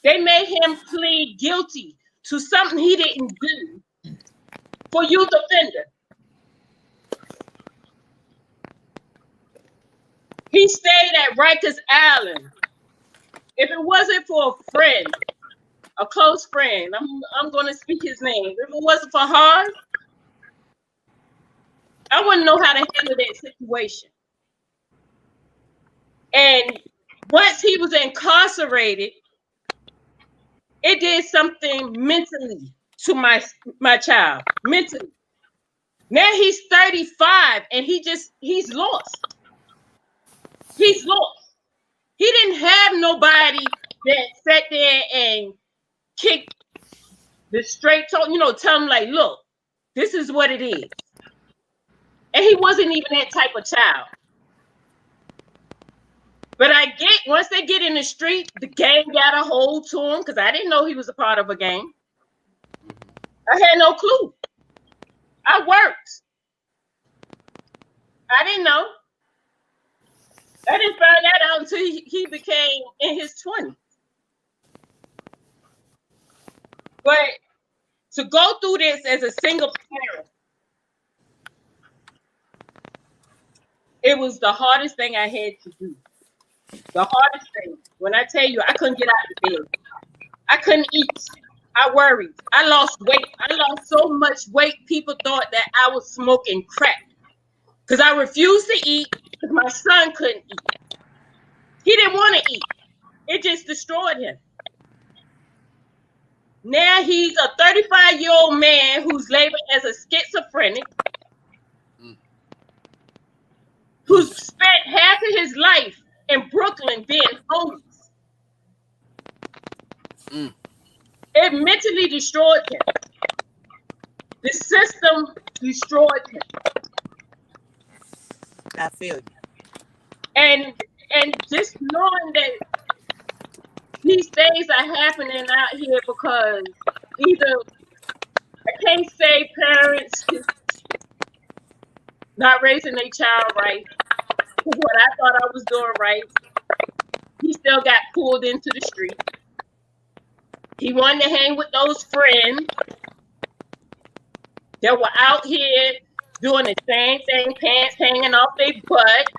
They made him plead guilty to something he didn't do for youth offender. He stayed at Rikers Island. If it wasn't for a friend, a close friend, I'm going to speak his name. If it wasn't for Hard, I wouldn't know how to handle that situation. And once he was incarcerated, it did something mentally to my child, mentally. Now he's 35 and he's lost. He's lost. He didn't have nobody that sat there and kicked the straight talk, tell him like, look, this is what it is. And he wasn't even that type of child. But once they get in the street, the gang got a hold to him because I didn't know he was a part of a gang. I had no clue. I worked. I didn't know. I didn't find that out until he became in his 20s. But to go through this as a single parent, it was the hardest thing I had to do. The hardest thing. When I tell you, I couldn't get out of bed. I couldn't eat. I worried. I lost weight. I lost so much weight, people thought that I was smoking crack. Because I refused to eat because my son couldn't eat. He didn't want to eat. It just destroyed him. Now he's a 35-year-old man who's labeled as a schizophrenic, who's spent half of his life in Brooklyn being homeless. It mentally destroyed him. The system destroyed him. I feel you. And just knowing that these things are happening out here because either I can't say parents not raising their child right, what I thought I was doing right, he still got pulled into the street. He wanted to hang with those friends that were out here doing the same thing, pants hanging off their butt,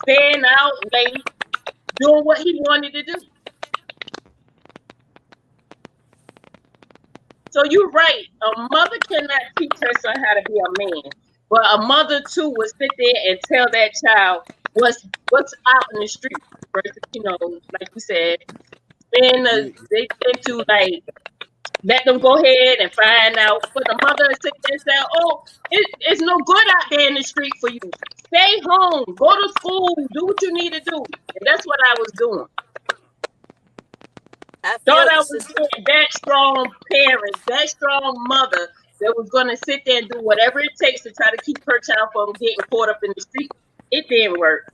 staying out late, doing what he wanted to do. So you're right. A mother cannot teach her son how to be a man, but a mother too will sit there and tell that child what's out in the street. Versus, like you said, then they tend to like let them go ahead and find out. But the mother sit there and say, "Oh, it's no good out there in the street for you. Stay home, go to school, do what you need to do." And that's what I was doing. I Thought feel I you, was sister. getting that strong parent, that strong mother that was going to sit there and do whatever it takes to try to keep her child from getting caught up in the street. It didn't work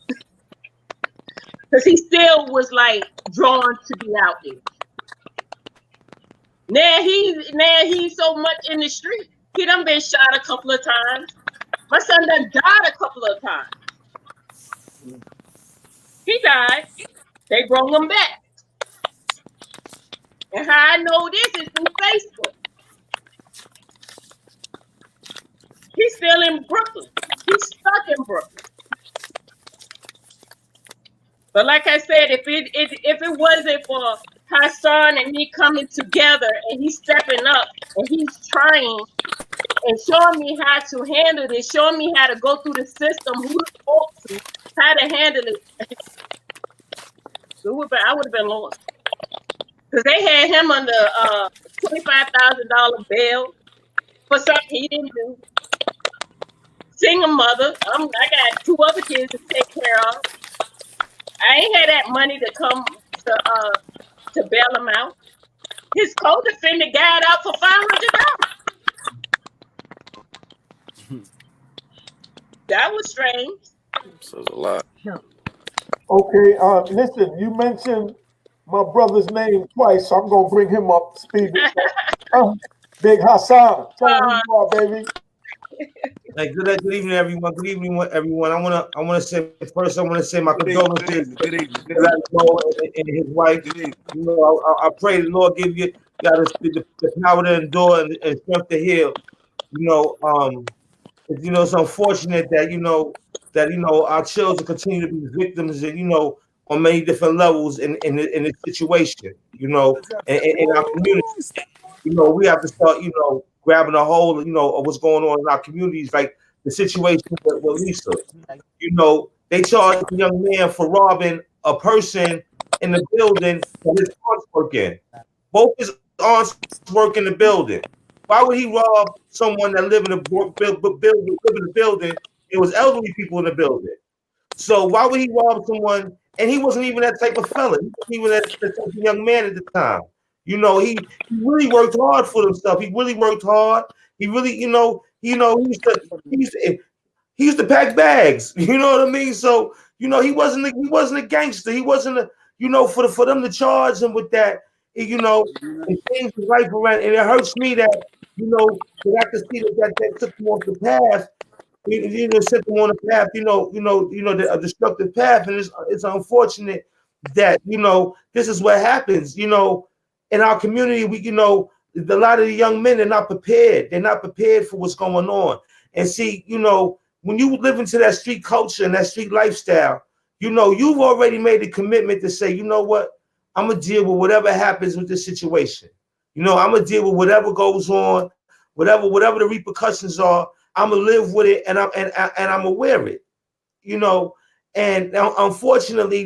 because he still was like drawn to be out there. Now he's so much in the street. He done been shot a couple of times. My son done died a couple of times. He died. They brought him back. And how I know this is through Facebook. He's still in Brooklyn. He's stuck in Brooklyn. But like I said, if it wasn't for Hassan and me coming together and he's stepping up and he's trying and showing me how to handle this, showing me how to go through the system, who to talk to, how to handle it, I would have been lost. Because they had him under $25,000 bail for something he didn't do. Single mother. I got 2 other kids to take care of. I ain't had that money to come to bail him out. His co-defendant got out for $500. That was strange. So it's a lot. Okay, listen, you mentioned my brother's name twice, so I'm gonna bring him up to speed. Big Hassan, tell him who you are, baby. Hey, good evening, everyone. Good evening, everyone. I wanna say first. I wanna say my condolences to his wife. You know, I pray the Lord give you the power to endure and strength to heal. It's unfortunate that our children continue to be victims, on many different levels in this situation. In our community. We have to start, grabbing a hold, of what's going on in our communities, like the situation with Lisa. They charged a young man for robbing a person in the building that his aunts work in. Both his aunts work in the building. Why would he rob someone that live in the building? It was elderly people in the building. So why would he rob someone? And he wasn't even that type of fella. He wasn't even that type of young man at the time. He really worked hard for himself. He really worked hard. He really, he used to pack bags. You know what I mean? So, he wasn't a gangster. He wasn't for them to charge him with that, it changed his life around. And it hurts me that I can see that took him off the path. Set them on a path, a destructive path, and it's unfortunate that this is what happens. In our community, a lot of the young men are not prepared. They're not prepared for what's going on. And see, when you live into that street culture and that street lifestyle, you've already made a commitment to say, you know what, I'm gonna deal with whatever happens with this situation. I'm gonna deal with whatever goes on, whatever the repercussions are. I'm gonna live with it, and I'm gonna wear it, And unfortunately,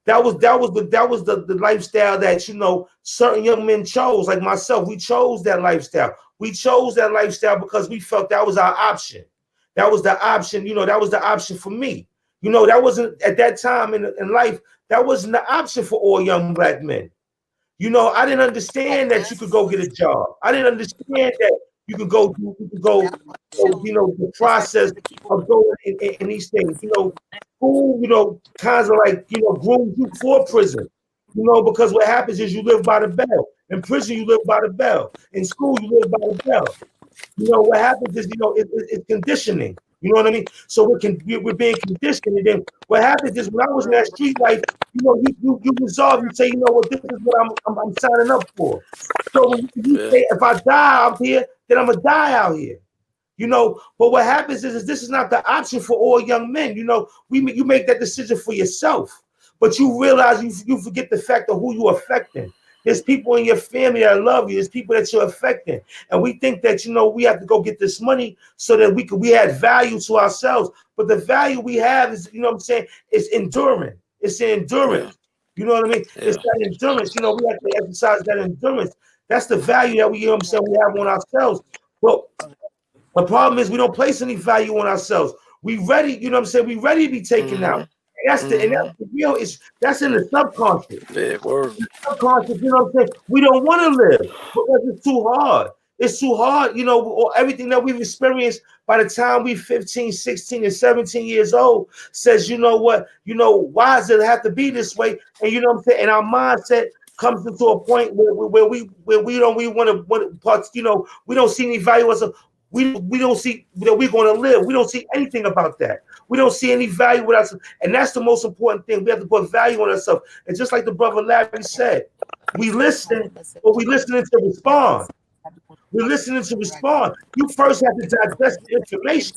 that was the lifestyle that certain young men chose, like myself. We chose that lifestyle. We chose that lifestyle because we felt that was our option. That was the option. That was the option for me. That wasn't at that time in life. That wasn't the option for all young black men. I didn't understand that you could go get a job. I didn't understand that you could go, the process of going in these things. School, kinds of like, grooms you for prison. Because what happens is you live by the bell. In prison, you live by the bell. In school, you live by the bell. What happens is, it's conditioning. You know what I mean? So we're being conditioned. And then what happens is when I was in that street life, you resolve, you say, what, this is what I'm signing up for. So when you say, if I die out here, then I'm gonna die out here. But what happens is this is not the option for all young men. You make that decision for yourself, but you realize you forget the fact of who you're affecting. There's people in your family that love you. There's people that you're affecting. And we think that, we have to go get this money so that we add value to ourselves. But the value we have is, it's enduring. It's the endurance. You know what I mean? Yeah. It's that endurance. We have to exercise that endurance. That's the value that we have on ourselves. Well, the problem is we don't place any value on ourselves. We ready, we ready to be taken out. That's the real. That's in the subconscious. Yeah, word. Subconscious, you know what I'm saying? We don't want to live because it's too hard. It's too hard, you know, or everything that we've experienced by the time we 15, 16, and 17 years old says, you know what, why does it have to be this way? And you know what I'm saying? And our mindset comes into a point where we want to parts, we don't see any value as a we don't see that we're going to live. We don't see anything about that. We don't see any value with us. And that's the most important thing. We have to put value on ourselves. And just like the brother Larry said, we listen, but we listening to respond. We're listening to respond. You first have to digest the information.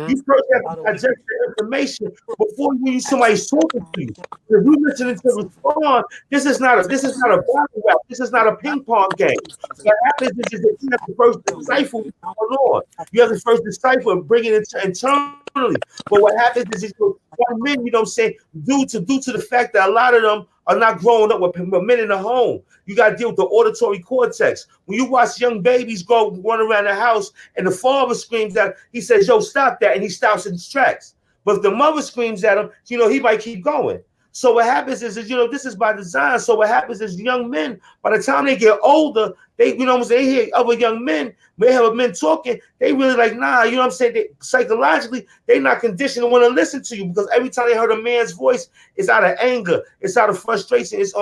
You first have to digest the information before somebody's talking to you. If you're listening to respond, this is not a battle rap. This is not a ping pong game. What happens is that you have to first decipher what's going on. You have to first decipher and bring it internally. But what happens is young men, you know what I'm saying, due to the fact that a lot of them are not growing up with men in the home. You got to deal with the auditory cortex. When you watch young babies run around the house and the father screams at him, he says, yo, stop that. And he stops in his tracks. But if the mother screams at him, he might keep going. So what happens is, this is by design. So what happens is young men, by the time they get older, they hear other young men, they have men talking, they really like, nah, you know what I'm saying? Psychologically, they're not conditioned to want to listen to you because every time they heard a man's voice, it's out of anger, it's out of frustration, it's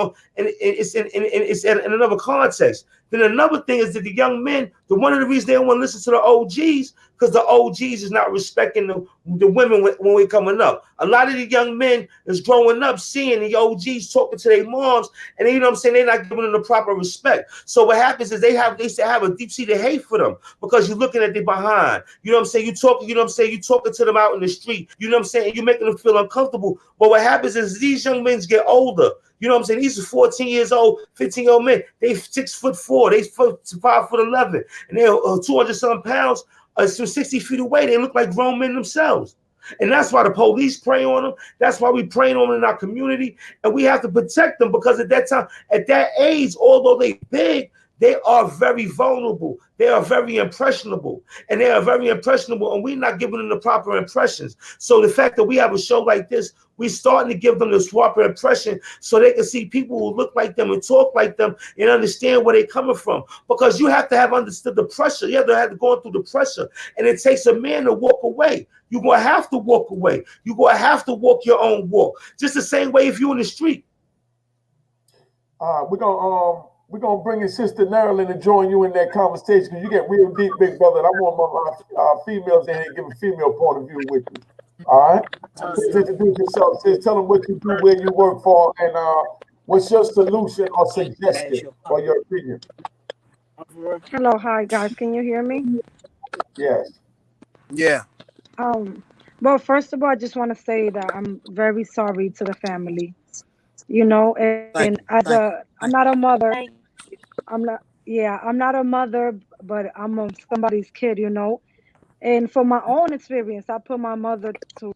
in another context. Then another thing is that the young men, one of the reasons they don't want to listen to the OGs, because the OGs is not respecting the women when we're coming up. A lot of the young men is growing up seeing the OGs talking to their moms, and you know what I'm saying, they're not giving them the proper respect. So what happens is they still have a deep-seated hate for them because you're looking at their behind. You know what I'm saying? You talking to them out in the street. You know what I'm saying? You're making them feel uncomfortable. But what happens is these young men get older. You know what I'm saying? These are 14 years old, 15-year-old men. They 6'4", they 5'11", and they're 200-some pounds. So 60 feet away, they look like grown men themselves. And that's why the police prey on them. That's why we prey on them in our community. And we have to protect them because at that time, at that age, although they big, they are very vulnerable. They are very impressionable. And we're not giving them the proper impressions. So the fact that we have a show like this, we're starting to give them the proper impression so they can see people who look like them and talk like them and understand where they're coming from. Because you have to have understood the pressure. You have to go through the pressure. And it takes a man to walk away. You're going to have to walk away. You're going to have to walk your own walk. Just the same way if you're in the street. We're gonna bring in Sister Marilyn and join you in that conversation because you get real deep, big brother. And I want my females in here to give a female point of view with you. All right. Please introduce yourself. Sis, tell them what you do, where you work for, and what's your solution or suggestion or your opinion. Hello, hi guys. Can you hear me? Yes. Yeah. Well, first of all, I just want to say that I'm very sorry to the family. And Thank you. I'm not a mother. I'm not a mother, but I'm somebody's kid. And from my own experience, I put my mother to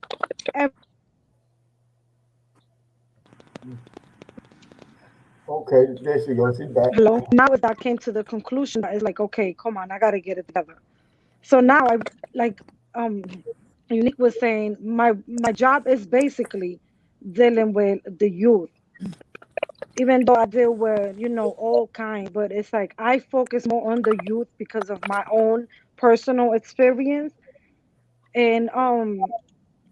Okay, there she goes. She's back. hello. Now I came to the conclusion that it's like, okay, come on, I gotta get it together. So now I like Unique was saying, my job is basically dealing with the youth. Even though I deal with, all kinds, but it's like I focus more on the youth because of my own personal experience. And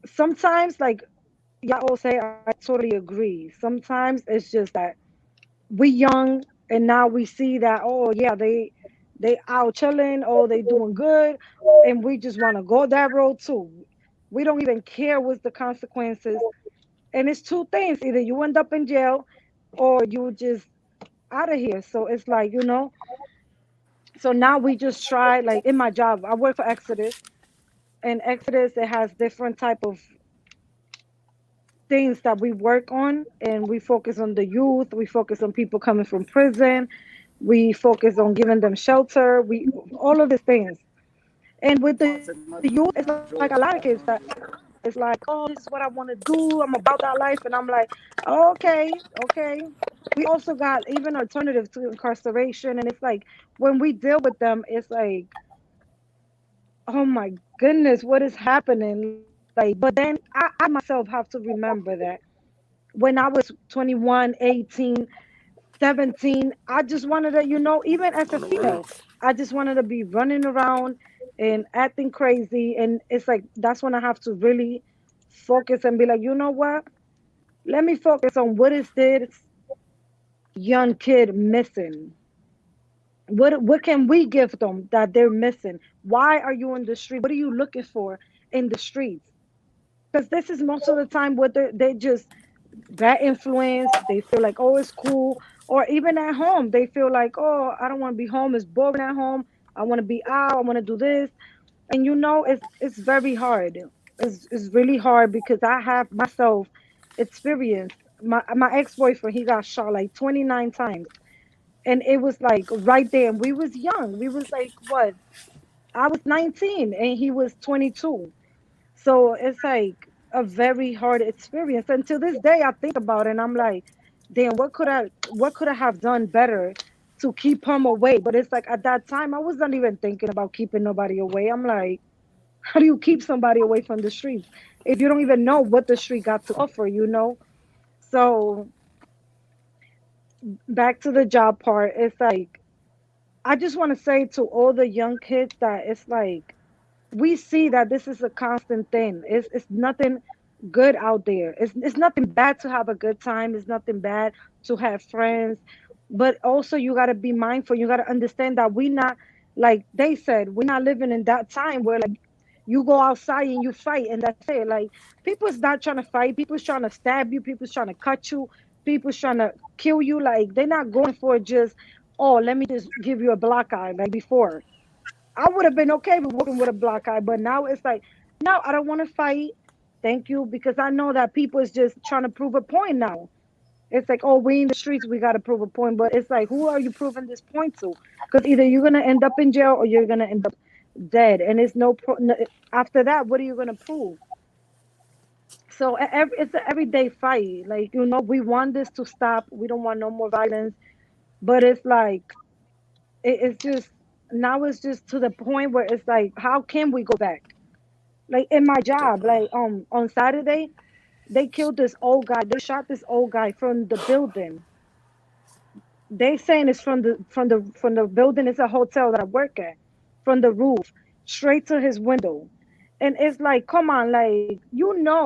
sometimes like y'all all say, I totally agree. Sometimes it's just that we young and now we see that, oh yeah, they out chilling, oh they doing good, and we just want to go that road too. We don't even care what's the consequences. And it's two things: either you end up in jail or you just out of here. So it's like, so now we just try, like in my job, I work for Exodus, and Exodus, it has different type of things that we work on, and we focus on the youth, we focus on people coming from prison, we focus on giving them shelter, we all of these things. And with the youth, it's like a lot of kids that it's like, oh, this is what I want to do, I'm about that life, and I'm like, okay. We also got even alternative to incarceration, and it's like when we deal with them, it's like, oh my goodness, what is happening? Like, but then I myself have to remember that when I was 21, 18, 17, I just wanted to, even as a female, I just wanted to be running around and acting crazy. And it's like, that's when I have to really focus and be like, you know what? Let me focus on what is this young kid missing? What can we give them that they're missing? Why are you in the street? What are you looking for in the streets? Because this is most of the time what they just bad influence. They feel like, oh, it's cool. Or even at home, they feel like, oh, I don't want to be home. It's boring at home. I want to be out. I want to do this. And it's very hard. It's really hard because I have myself experienced my ex-boyfriend. He got shot like 29 times. And it was like right there. And we was young. We was like, what? I was 19 and he was 22. So it's like a very hard experience. And to this day, I think about it and I'm like, damn, what could I have done better to keep him away? But it's like at that time, I was not even thinking about keeping nobody away. I'm like, how do you keep somebody away from the streets if you don't even know what the street got to offer? So back to the job part, it's like, I just want to say to all the young kids that it's like, we see that this is a constant thing. It's nothing good out there. It's nothing bad to have a good time. It's nothing bad to have friends. But also you gotta be mindful. You gotta understand that we not, like they said, we're not living in that time where like you go outside and you fight and that's it. Like people's not trying to fight, people's trying to stab you, people's trying to cut you, people's trying to kill you. Like they're not going for just, oh, let me just give you a black eye like before. I would have been okay with walking with a black eye, but now it's like, no, I don't want to fight. Thank you, because I know that people is just trying to prove a point now. It's like, oh, we in the streets, we got to prove a point, but it's like, who are you proving this point to? Because either you're gonna end up in jail or you're gonna end up dead, and it's after that. What are you gonna prove? So it's an everyday fight. Like we want this to stop. We don't want no more violence, but it's like it's just now it's just to the point where it's like, how can we go back? Like in my job, like on Saturday, they killed this old guy. They shot this old guy from the building. They saying it's from the building. It's a hotel that I work at. From the roof, straight to his window. And it's like, come on, like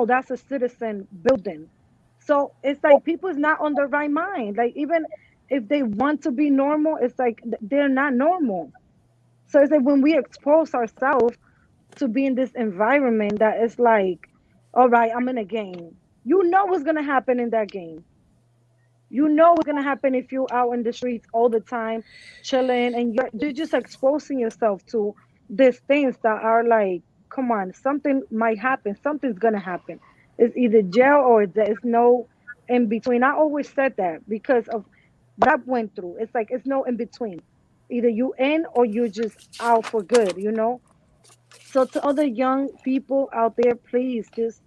that's a citizen building. So it's like people's not on the right mind. Like even if they want to be normal, it's like they're not normal. So it's like when we expose ourselves to be in this environment that is like, all right, I'm in a game. You know what's gonna happen in that game. You know what's gonna happen if you're out in the streets all the time, chilling, and you're just exposing yourself to these things that are like, come on, something might happen. Something's gonna happen. It's either jail or there's no in between. I always said that because of what I went through. It's like it's no in between. Either you in or you're just out for good. So to other young people out there, please just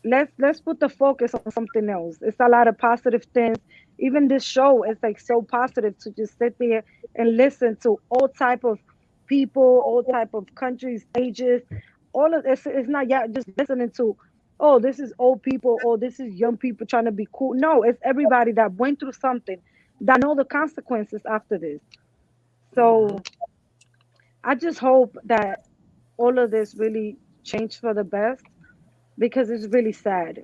let's put the focus on something else. It's a lot of positive things. Even this show is like so positive to just sit there and listen to all type of people, all type of countries, ages. All of this is not yet just listening to, oh, this is old people or this is young people trying to be cool. No, it's everybody that went through something that know the consequences after this. So I just hope that all of this really changed for the best because it's really sad.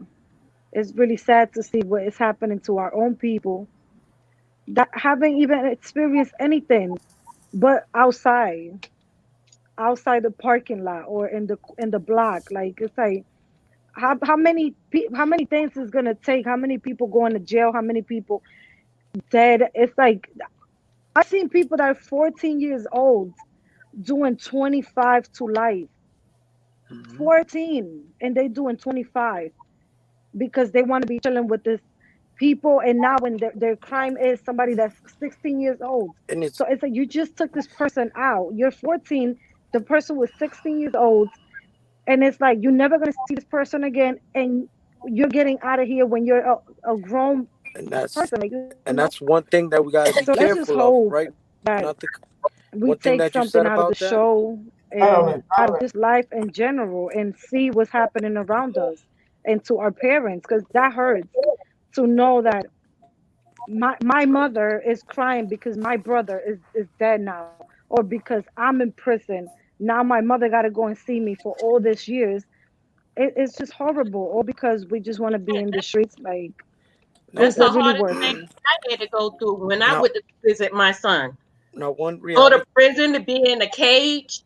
It's really sad to see what is happening to our own people that haven't even experienced anything but outside the parking lot or in the block. Like it's like how many things is gonna take? How many people going to jail? How many people dead? It's like I've seen people that are 14 years old doing 25 to life. 14 and they doing 25 because they want to be chilling with this people, and now when their crime is somebody that's 16 years old. And So it's like you just took this person out. You're 14, the person was 16 years old, and it's like you're never going to see this person again, and you're getting out of here when you're a grown and that's person, like and that's one thing that we got to be So let's just careful of, hope right? that Not the we one thing take that you something said out of the about that. show. I don't and know. out of just life in general and see what's happening around us and to our parents, because that hurts to know that my mother is crying because my brother is dead now, or because I'm in prison now. My mother got to go and see me for all these years. It's just horrible, all because we just want to be in the streets. Like, Now That's they're the one, really hardest thing worse. I had to go through when I now went to visit my son. now one Go to reality. prison to be in a cage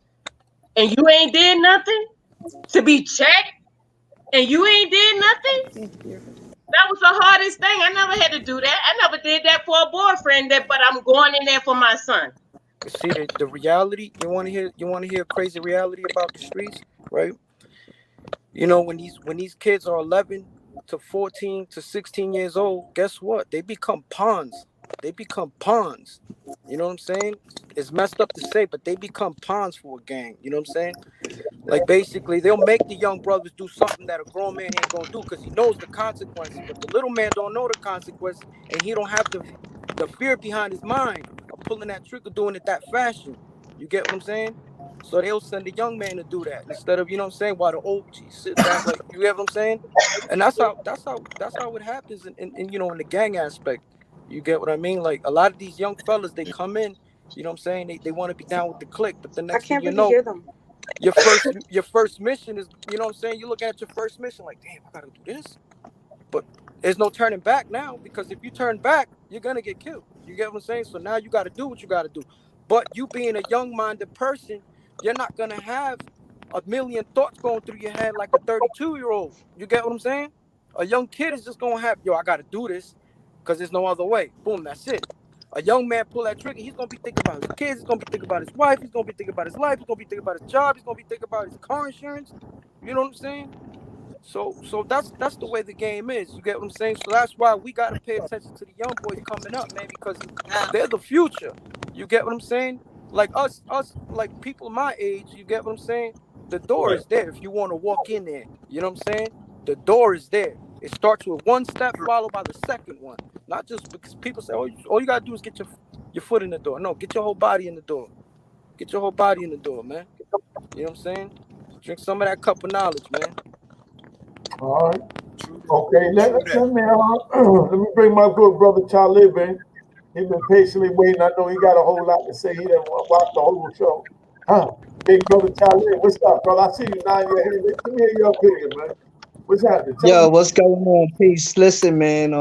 and you ain't did nothing, to be checked and you ain't did nothing. Thank you. That was the hardest thing. I never had to do that. I never did that for a boyfriend. That, but I'm going in there for my son. But see the reality. You want to hear crazy reality about the streets, right? You know when these kids are 11 to 14 to 16 years old, guess what? They become pawns. They become pawns. You know what I'm saying? It's messed up to say, but they become pawns for a gang. You know what I'm saying? Like basically, they'll make the young brothers do something that a grown man ain't gonna do because he knows the consequences. But the little man don't know the consequences, and he don't have the fear behind his mind of pulling that trigger, doing it that fashion. You get what I'm saying? So they'll send the young man to do that instead of, you know what I'm saying, while the old G sit back. Like, you get what I'm saying? And that's how it happens in you know, in the gang aspect. You get what I mean? Like a lot of these young fellas, they come in, you know what I'm saying? They want to be down with the clique, but the I next thing can't you really know, hear them. your first mission is, you know what I'm saying, you look at your first mission like, damn, I gotta do this. But there's no turning back now, because if you turn back, you're gonna get killed. You get what I'm saying? So now you gotta do what you gotta do. But you being a young-minded person, you're not gonna have a million thoughts going through your head like a 32-year-old. You get what I'm saying? A young kid is just gonna have, yo, I gotta do this because there's no other way. Boom, that's it. A young man pull that trigger, he's gonna be thinking about his kids, he's gonna be thinking about his wife, he's gonna be thinking about his life, he's gonna be thinking about his job, he's gonna be thinking about his car insurance. You know what I'm saying? So that's the way the game is. You get what I'm saying? So that's why we gotta pay attention to the young boys coming up, man, because they're the future. You get what I'm saying? Like us like people my age, you get what I'm saying? The door Right. is there if you want to walk in there. You know what I'm saying? The door is there. It starts with one step followed by the second one. Not just because people say, oh, all you gotta do is get your foot in the door. No, get your whole body in the door. Get your whole body in the door, man. You know what I'm saying? Drink some of that cup of knowledge, man. All right. True that. Okay. Let, True let, that. let me let me bring my good brother Talib in. He's been patiently waiting. I know he got a whole lot to say. He didn't watch the whole show. Huh? Big brother Talib, what's up, brother? I see you nodding your head. Let me hear your opinion, man. What's happening? Tell Yo, me. what's going on? Peace. Listen, man.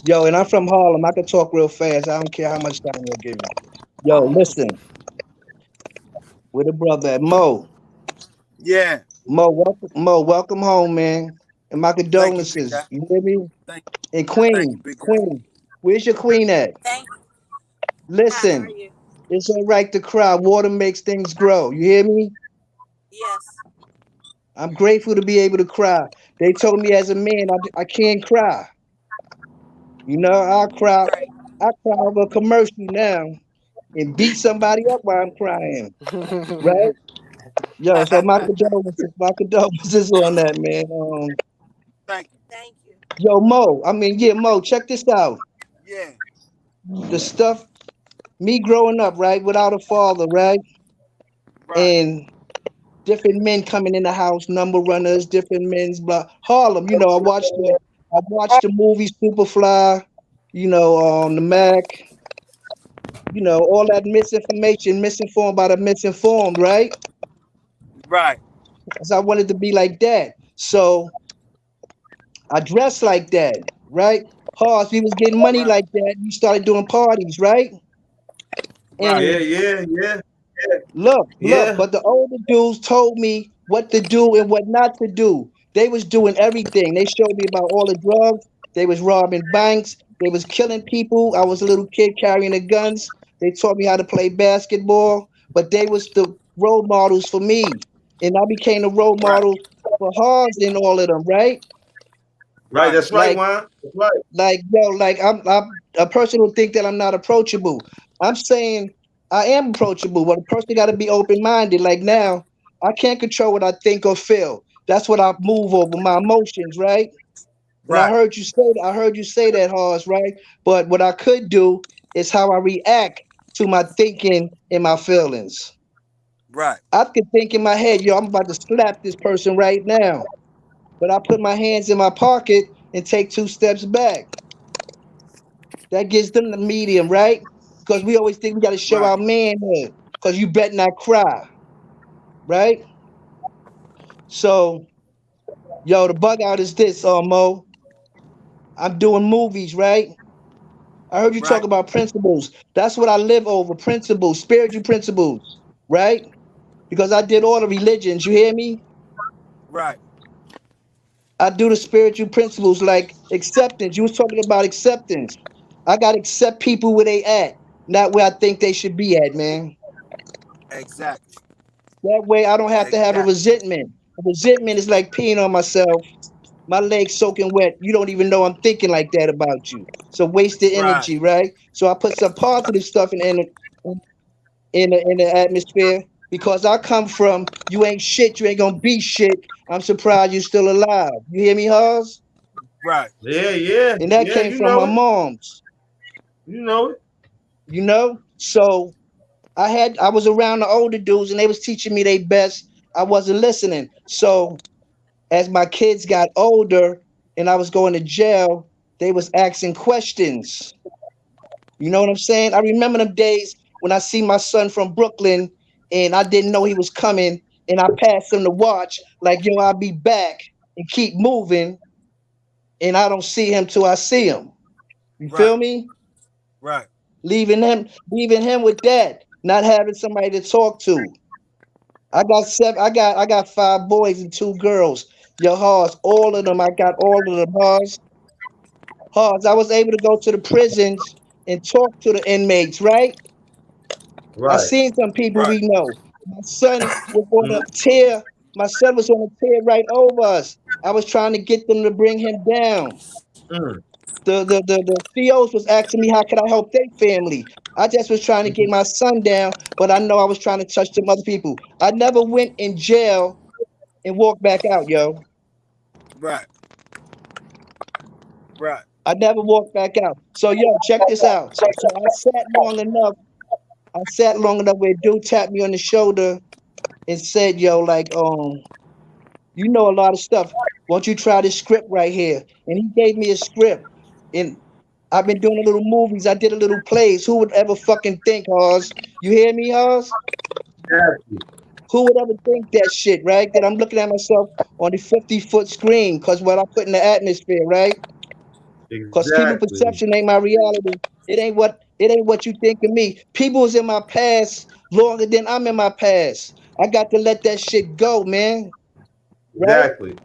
Yo, and I'm from Harlem. I can talk real fast. I don't care how much time you'll give me. Yo, listen, with a brother at Mo. Yeah. Welcome home, man. And my Thank you, big guy. condolences. You hear me? Thank And thank you, Queen, big guy. Queen, where's your queen at? Thank you. How are Listen, you? it's all right to cry. Water makes things grow. You hear me? Yes. I'm grateful to be able to cry. They told me as a man I can't cry. You know, Right. I cry over a commercial now and beat somebody up while I'm crying. Right? Yo, so my condolences on that, man. Thank you. Thank you. Yo, Mo, I mean, yeah, Mo, check this out. Yeah. The stuff, me growing up, right, without a father, right, Right. and different men coming in the house, number runners, different men's, but Harlem, you know, I watched the movie Superfly, you know, on the Mac, you know, all that misinformation, misinformed by the misinformed, right? Right. Because I wanted to be like that. So I dressed like that, right? Pause. We was getting money Right. like that. We started doing parties, right? Right. Yeah, And yeah, yeah, look, yeah. but the older dudes told me what to do and what not to do. They was doing everything. They showed me about all the drugs. They was robbing banks. They was killing people. I was a little kid carrying the guns. They taught me how to play basketball, but they was the role models for me. And I became the role Right. model for Hans and all of them, right? Right, Right. that's right, Like Juan. That's right. like I'm a person who think that I'm not approachable. I'm saying I am approachable, but a person got to be open minded. Like now, I can't control what I think or feel. That's what I move over my emotions, right? And Right. I heard you say that, Hoss, right? But what I could do is how I react to my thinking and my feelings. Right. I could think in my head, yo, I'm about to slap this person right now. But I put my hands in my pocket and take 2 steps back. That gives them the medium, right? Because we always think we got to show Right. our manhood. Because you bet not cry, right? So, yo, the bug out is this, Mo. I'm doing movies, right? I heard you talk Right. about principles. That's what I live over, principles, spiritual principles, right? Because I did all the religions, you hear me? Right. I do the spiritual principles like acceptance. You was talking about acceptance. I gotta accept people where they at, not where I think they should be at, man. Exactly. That way I don't have to have a Exactly. resentment. A resentment is like peeing on myself, my legs soaking wet. You don't even know I'm thinking like that about you. So wasted Right. energy, right? So I put some positive stuff in the atmosphere because I come from you ain't shit, you ain't gonna be shit. I'm surprised you still alive. You hear me, Huz? Right. Yeah, yeah, And that yeah. came You from know my it. mom's, You know it. you know? So I was around the older dudes and they was teaching me their best. I wasn't listening. So as my kids got older and I was going to jail, they was asking questions. You know what I'm saying? I remember them days when I see my son from Brooklyn and I didn't know he was coming and I passed him the watch like, yo, I'll be back and keep moving and I don't see him till I see him. You Right. feel me? Right. Leaving him with that, not having somebody to talk to. I got 5 boys and 2 girls. Your Hoss, all of them, I got all of them, Hoss. Hoss, I was able to go to the prisons and talk to the inmates, right? I Right. seen some people Right. we know. My son was on Mhm. a tear. My son was on a tear right over us. I was trying to get them to bring him down. Mm. The COs was asking me how could I help their family. I just was trying to get my son down, but I know I was trying to touch some other people. I never went in jail and walked back out, yo. Right. Right. I never walked back out. So yo, check this out. So I sat long enough. I sat long enough where a dude tapped me on the shoulder and said, yo, like, you know a lot of stuff. Won't you try this script right here? And he gave me a script. And I've been doing a little movies. I did a little plays. Who would ever fucking think, Hawes? You hear me, Hawes? Exactly. Who would ever think that shit, right? That I'm looking at myself on the 50-foot screen because what I put in the atmosphere, right? Because people Exactly. perception ain't my reality. It ain't what you think of me. People is in my past longer than I'm in my past. I got to let that shit go, man. Right? Exactly.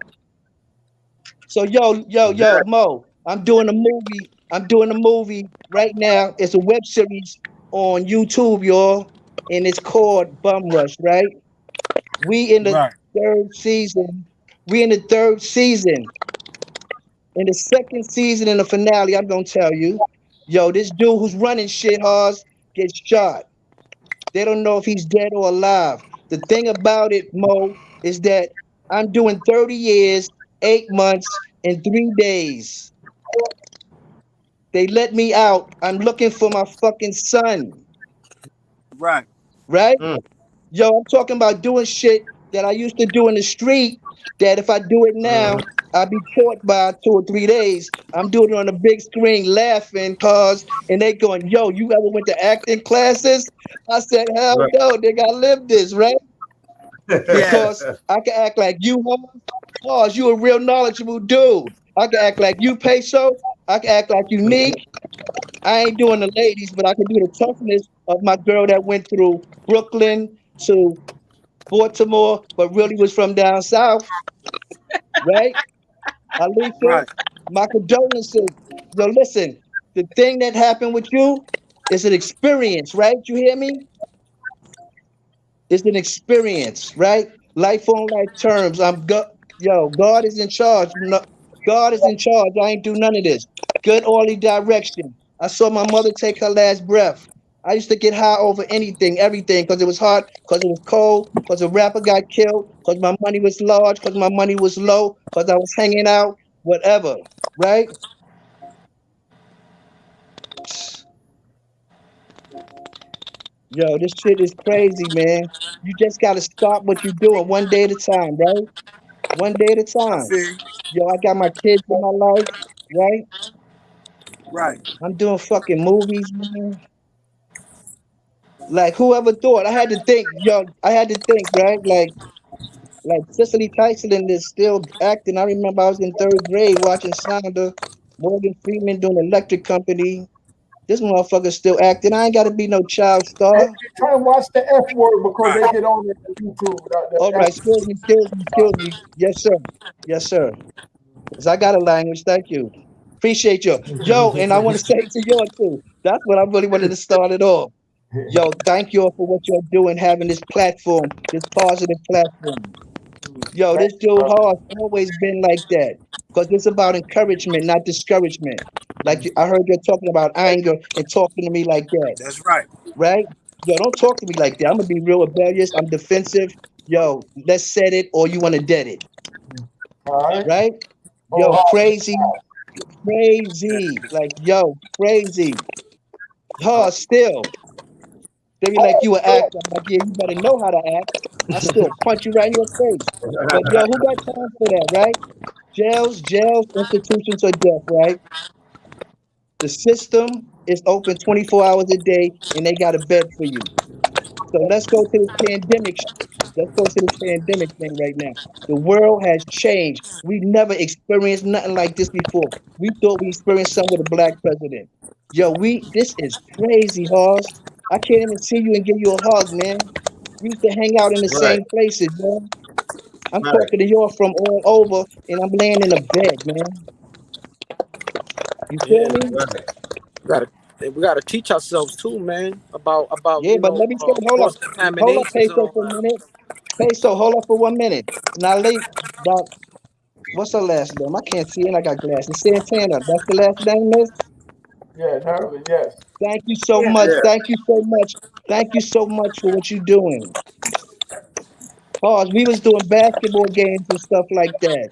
So yo, Exactly. Mo, I'm doing a movie. I'm doing a movie right now. It's a web series on YouTube, y'all, and it's called Bum Rush, right? We in the Right. third season. We in the third season. In the second season, in the finale, I'm gonna tell you, yo, this dude who's running shit hard gets shot. They don't know if he's dead or alive. The thing about it, Mo, is that I'm doing 30 years, 8 months, and 3 days. They let me out. I'm looking for my fucking son, Right. right? Mm. Yo, I'm talking about doing shit that I used to do in the street. That if I do it Mhm. now, I'll be caught by 2 or 3 days. I'm doing it on the big screen, laughing, cause and they going, "Yo, you ever went to acting classes?" I said, "Hell Right. no, nigga, I live this, right?" Because Yes. I can act like you, Hars, you a real knowledgeable dude. I can act like you, Peso. I can act like Unique. I ain't doing the ladies, but I can do the toughness of my girl that went through Brooklyn to Baltimore, but really was from down south, right? Alicia, Right. my condolences. Yo, listen, the thing that happened with you is an experience, right? You hear me? It's an experience, right? Life on life terms. Yo, God is in charge. No, God is in charge. I ain't do none of this. Good orderly direction. I saw my mother take her last breath. I used to get high over anything, everything, because it was hot, because it was cold, because a rapper got killed, because my money was large, because my money was low, because I was hanging out, whatever, right? Yo, this shit is crazy, man. You just gotta stop what you're doing one day at a time, right? One day at a I time. feel you. Yo, I got my kids in my life, right? Right. I'm doing fucking movies, man. Like whoever thought? I had to think, yo. I had to think, right? Like Cicely Tyson is still acting. I remember I was in third grade watching Sandra Morgan Freeman doing Electric Company. This motherfucker's still acting. I ain't got to be no child Hey, star. try and watch the F word because Right. they get on it on YouTube. All The right, F. excuse me, excuse me, excuse me. Yes, sir. Yes, sir. 'Cause I got a language. Thank you. Appreciate you. Yo, and I want to say to you too. That's what I really wanted to start it off. Yo, thank you all for what you're doing, having this platform, this positive platform. Yo, Thank this you, dude brother. Hard's always been like that. Because it's about encouragement, not discouragement. I heard you talking about anger and talking to me like that, That's right. right? Yo, don't talk to me like that. I'm gonna be real rebellious. I'm defensive. Yo, let's set it or you wanna dead it, All right. right? Oh, Yo, hard. crazy, crazy. Like, yo, crazy. Hard still. They be like, you an actor. I'm like, yeah, you better know how to act. I still punch you right in your face. But yo, who got time for that, right? Jails, institutions are death, right? The system is open 24 hours a day and they got a bed for you. So let's go to this pandemic. Let's go to this pandemic thing right now. The world has changed. We never experienced nothing like this before. We thought we experienced something with a black president. Yo, this is crazy, Hoss. I can't even see you and give you a hug, man. We used to hang out in the Right, same places, man. I'm right, talking to you from all over, and I'm laying in a bed, man. You feel Yeah, me? right. we gotta we gotta teach ourselves too, man, about Yeah, but let me say, cross hold up, contaminations and Peso, all for a that. minute. Peso, hold up for 1 minute. Now, that, what's her last name? I can't see it. I got glasses. Santana. That's the last name, Miss. Yeah, nervous. Yes. Thank you so Yeah. much. Yeah, Thank you so much. Thank you so much for what you're doing. Pause. We was doing basketball games and stuff like that.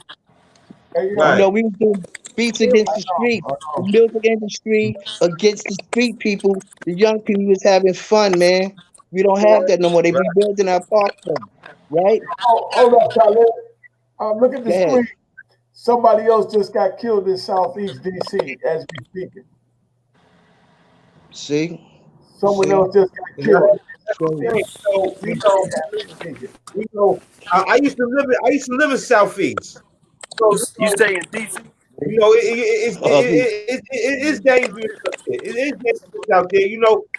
Hey, You yo. right, know, we was doing beats I against the street, know. I the know. music industry against the street people. The young people was having fun, man. We don't have that no more. They right. rebuilding our park now, right? Oh, hold up, Khaled. Look at the Go ahead. screen. Somebody else just got killed in Southeast DC as we speaking. See, Someone see, else just got And that's killed. so the thing. So DC as we speaking. I used to live. I used to live in Southeast. You stay in DC? It is dangerous up there. It is dangerous out there,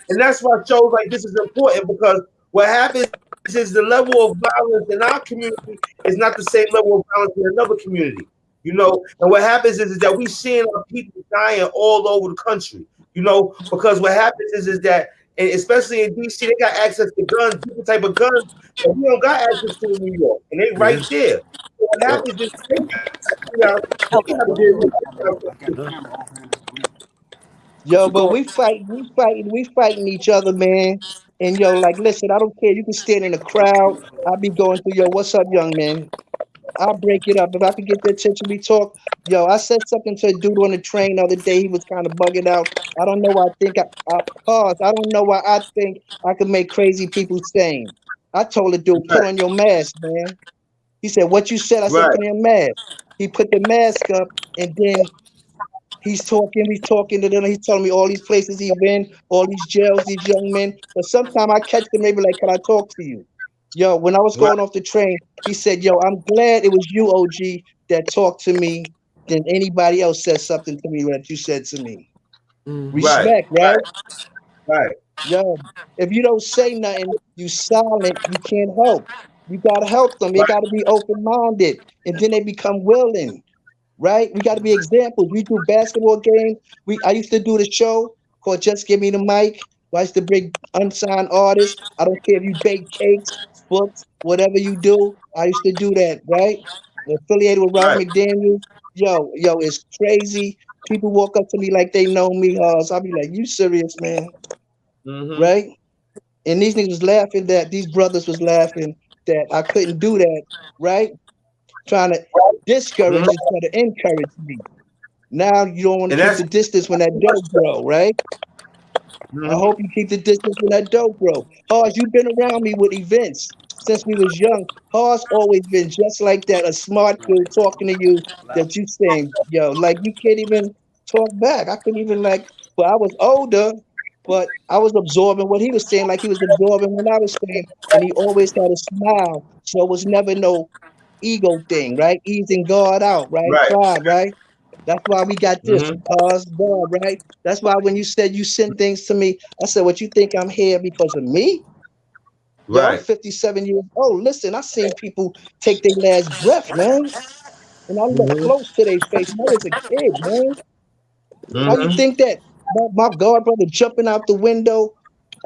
and that's why shows like this is important because what happens is the level of violence in our community is not the same level of violence in another community, and what happens is that we seeing our people dying all over the country, because what happens is that, and especially in DC, they got access to guns, different type of guns that we don't got access to in New York, and they right there. So what happens is they have to get rid of yo, You but go. we fighting each other, man. And yo, like, listen, I don't care. You can stand in the crowd. I'll be going through, yo, what's up, young man? I'll break it up. If I can get the attention, we talk. Yo, I said something to a dude on the train the other day. He was kind of bugging out. I don't know why I don't know why I think I could make crazy people sane. I told the dude, put right, on your mask, man. He said, what you said? I said, right, put on your mask. He put the mask up and then he's talking to them. He's telling me all these places he been, all these jails, these young men. But sometimes I catch them, maybe like, can I talk to you? Yo, when I was right, going off the train, he said, yo, I'm glad it was you, OG, that talked to me than anybody else said something to me that you said to me. Mhm. right, Respect, right? right, Yo, if you don't say nothing, you silent, you can't help. You gotta help them. They right, gotta be open-minded. And then they become willing, right? We got to be examples. We do basketball games. I used to do the show called Just Give Me the Mic. Where I used to bring unsigned artists. I don't care if you bake cakes, books, whatever you do. I used to do that, right? Affiliated with Ralph right. McDaniel. Yo, it's crazy. People walk up to me like they know me, so I'll be like, "You serious, man?" Mm-hmm. Right? And these niggas was laughing that these brothers was laughing that I couldn't do that, right? Trying to discourage Mm-hmm. instead of encourage me. Now you don't want to And keep that's the distance when that dough grow, right? I hope you keep the distance with that dope, bro. Hars, you've been around me with events since we was young. Hars always been just like that, a smart dude talking to you that you saying, yo, like you can't even talk back. I couldn't even like, but I was older, but I was absorbing what he was saying, like he was absorbing what I was saying, and he always had a smile. So it was never no ego thing, right? Easing God out, right? Right. Pride, right? That's why we got this, Mm-hmm. God, right? That's why when you said you send things to me, I said, what you think I'm here because of me? Yo, I'm Right. 57 years old. Listen, I seen people take their last breath, man. And I looked Mm-hmm. close to their face when I was a kid, man. How you Mm-hmm. think that my God brother jumping out the window?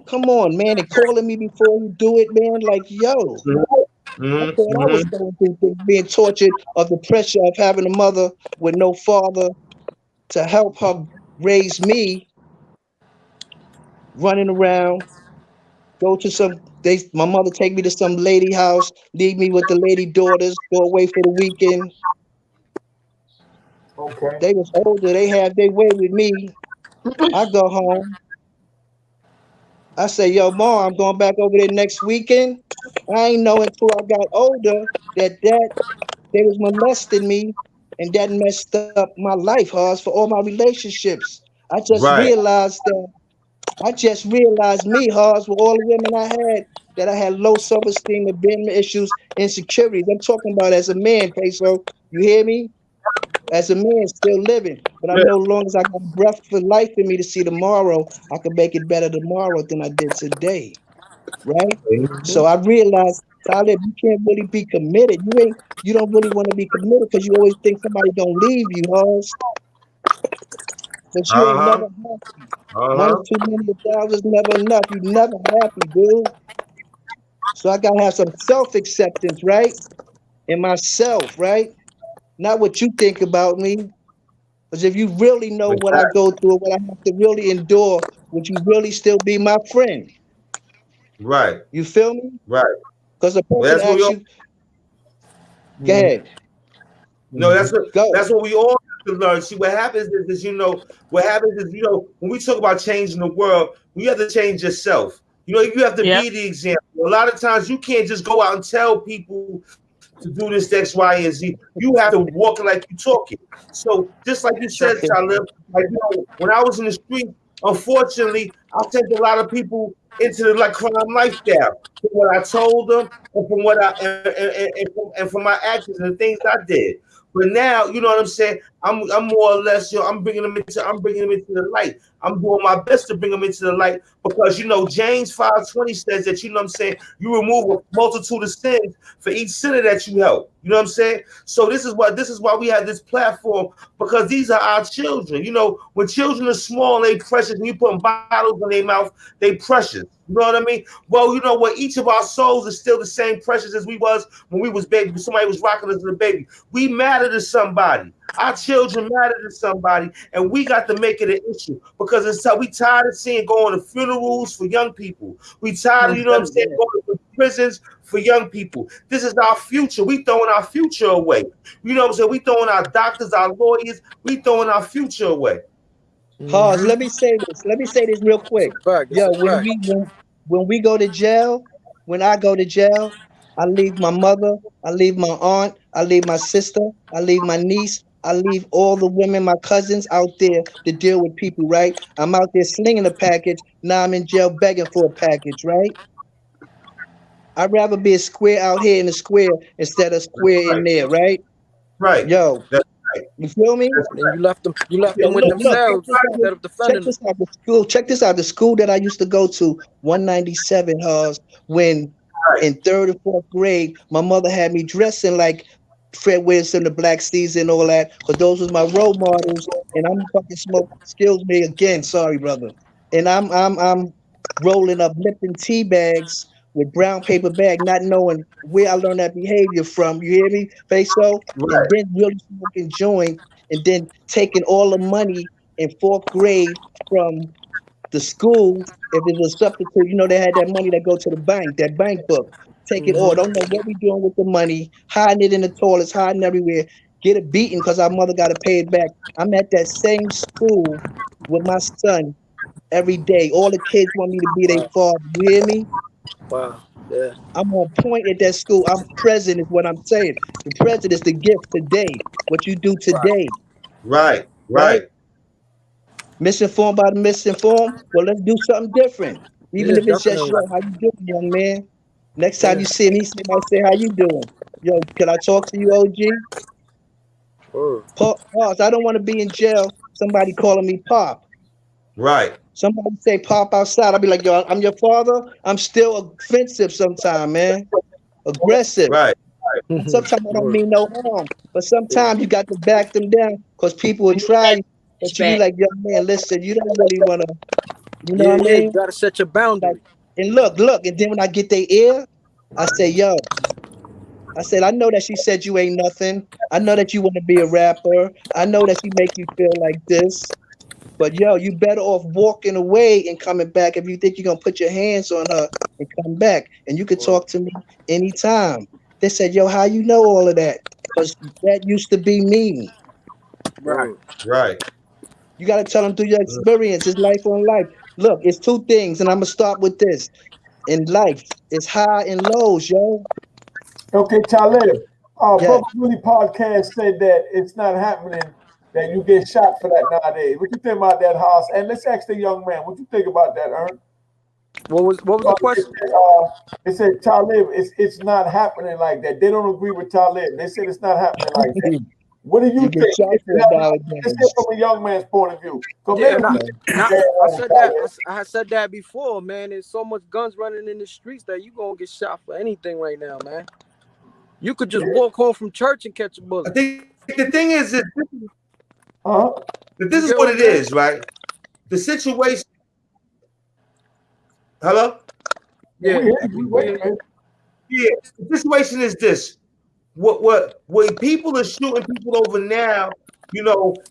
Come on, man, and calling me before you do it, man. Like, yo, I Mm-hmm. thought I was Mm-hmm. going through things, being tortured of the pressure of having a mother with no father to help her raise me, running around, go to some my mother take me to some lady house, leave me with the lady daughters, go away for the weekend. Okay. They was older, they had their way with me. I go home. I say, yo, mom, I'm going back over there next weekend. I ain't know until I got older that they was molesting me and that messed up my life, Hus, for all my relationships. Right. I just realized me, Hars, with all the women I had, that I had low self-esteem, abandonment issues, insecurities. I'm talking about as a man, Peso. You hear me? As a man, still living. But I Yeah. know as long as I got breath for life in me to see tomorrow, I can make it better tomorrow than I did today. Right? Mm-hmm. So I realized, Talib, you can't really be committed. You don't really want to be committed because you always think somebody gonna leave you, Hars. But you ain't Uh-huh. never happy. One is Uh-huh. too many, a thousand is never enough. You never happy, dude. So I gotta have some self-acceptance, right? In myself, right? Not what you think about me. Because if you really know what I Exactly. go through, what I have to really endure, would you really still be my friend? Right. You feel me? Right. Because a Well, person that's what we asks all. you, go Mm-hmm. ahead, No, Mm-hmm. go. that's what we all have to learn. See, what happens is what happens is when we talk about changing the world, you have to change yourself. You have to Yep. be the example. A lot of times, you can't just go out and tell people to do this X, Y, and Z. You have to walk it like you talk it. So, just like you said, Talib, like when I was in the street, unfortunately, I sent a lot of people into the like crime lifestyle from what I told them and from what I and from my actions and the things I did. But now, you know what I'm saying? I'm more or less, I'm bringing them into the light. I'm doing my best to bring them into the light because James 5:20 says that what I'm saying, you remove a multitude of sins for each sinner that you help. You know what I'm saying? So this is why we have this platform, because these are our children. When children are small and they precious, and you put bottles in their mouth, they precious. You know what I mean? Well, you know what? Each of our souls is still the same precious as we was when we was baby. Somebody was rocking us as a baby. We matter to somebody. Our children matter to somebody, and we got to make it an issue because we tired of seeing going to funerals for young people. We tired of, Mhm. going to prisons for young people. This is our future. We throwing our future away. You know what I'm saying? We throwing our doctors, our lawyers, we throwing our future away. Pause. Mm-hmm. Let me say this. Let me say this real It's quick. a fact. Yo, It's a fact. when we go to jail, when I go to jail, I leave my mother, I leave my aunt, I leave my sister, I leave my niece, I leave all the women, my cousins out there to deal with people, right? I'm out there slinging a package. Now I'm in jail begging for a package, right? I'd rather be a square out here in the square instead of square in Right. there, right? Right. Yo, That's right. you feel me? That's And you left right. So them with look, check themselves this out. instead of Check defending them. this out. The school. Check this out. The school that I used to go to, 197 Halls, when Right. in third or fourth grade, my mother had me dressing like Fred Wilson, the Black Seas, and all that, because those was my role models. And I'm fucking smoke. Excuse me again. Sorry, brother. And I'm rolling up Lipton tea bags with brown paper bag, not knowing where I learned that behavior from. You hear me, Peso? And Right. then really smoking joint, and then taking all the money in fourth grade from the school. If it was a substitute, they had that money that go to the bank, that bank book. Take it all. Mm-hmm. Don't know what we doing with the money. Hiding it in the toilets, hiding everywhere. Get it beaten because our mother got to pay it back. I'm at that same school with my son every day. All the kids want me to be their Wow. father. You hear me? Wow. Yeah. I'm on point at that school. I'm present, is what I'm saying. The present is the gift today. What you do Right. today, Right. right? Right. Misinformed by the misinformed. Well, let's do something different. Even Yeah, if it's just, definitely. yo, how you doing, young man? Next time Yeah. you see him, he might say, how you doing? Yo, can I talk to you, OG? Word. Pause. I don't want to be in jail. Somebody calling me Pop. Right. Somebody say Pop outside. I'll be like, yo, I'm your father. I'm still offensive sometimes, man. Aggressive. Right. Sometimes I don't Word. mean no harm, but Yeah. sometimes you got to back them down because people will try you. But you be Back. like, yo, man, listen, you don't really want to, you know Yeah, what I yeah. You mean? gotta set your Like, boundary. and look. And then when I get their ear, I say, yo, I said, I know that she said you ain't nothing. I know that you want to be a rapper. I know that she make you feel like this. But yo, you better off walking away and coming back if you think you're gonna put your hands on her and come back. And you could Word. talk to me anytime. They said, yo, how you know all of that? Because that used to be me. Right. Word. Right. You gotta tell them through your experience. It's life on life. Look, it's two things, and I'm gonna start with this. In life, it's high and lows, yo. Okay, Talib. Yes. Brother Willie podcast said that it's not happening that you get shot for that nowadays. What you think about that, Haas? And let's ask the young man, what you think about that, Ern? What was the It question? said, Talib, it's not happening like that. They don't agree with Talib. They said it's not happening like that. What do you You get think? shot Is for it it happening? Let's hear nowadays. from a young man's point of view. So Yeah, maybe and I, we Okay. can and I, get I on said that. Talib. I had said that before, man. There's so much guns running in the streets that you gonna get shot for anything right now, man. You could just Yeah. walk home from church and catch a I bullet. think the thing is that Uh-huh. this You is get what what I'm it saying? is, right? The situation. Hello. We Yeah, hear you. We we wait, hear you. man. Yeah. The situation is this. What people are shooting people over now,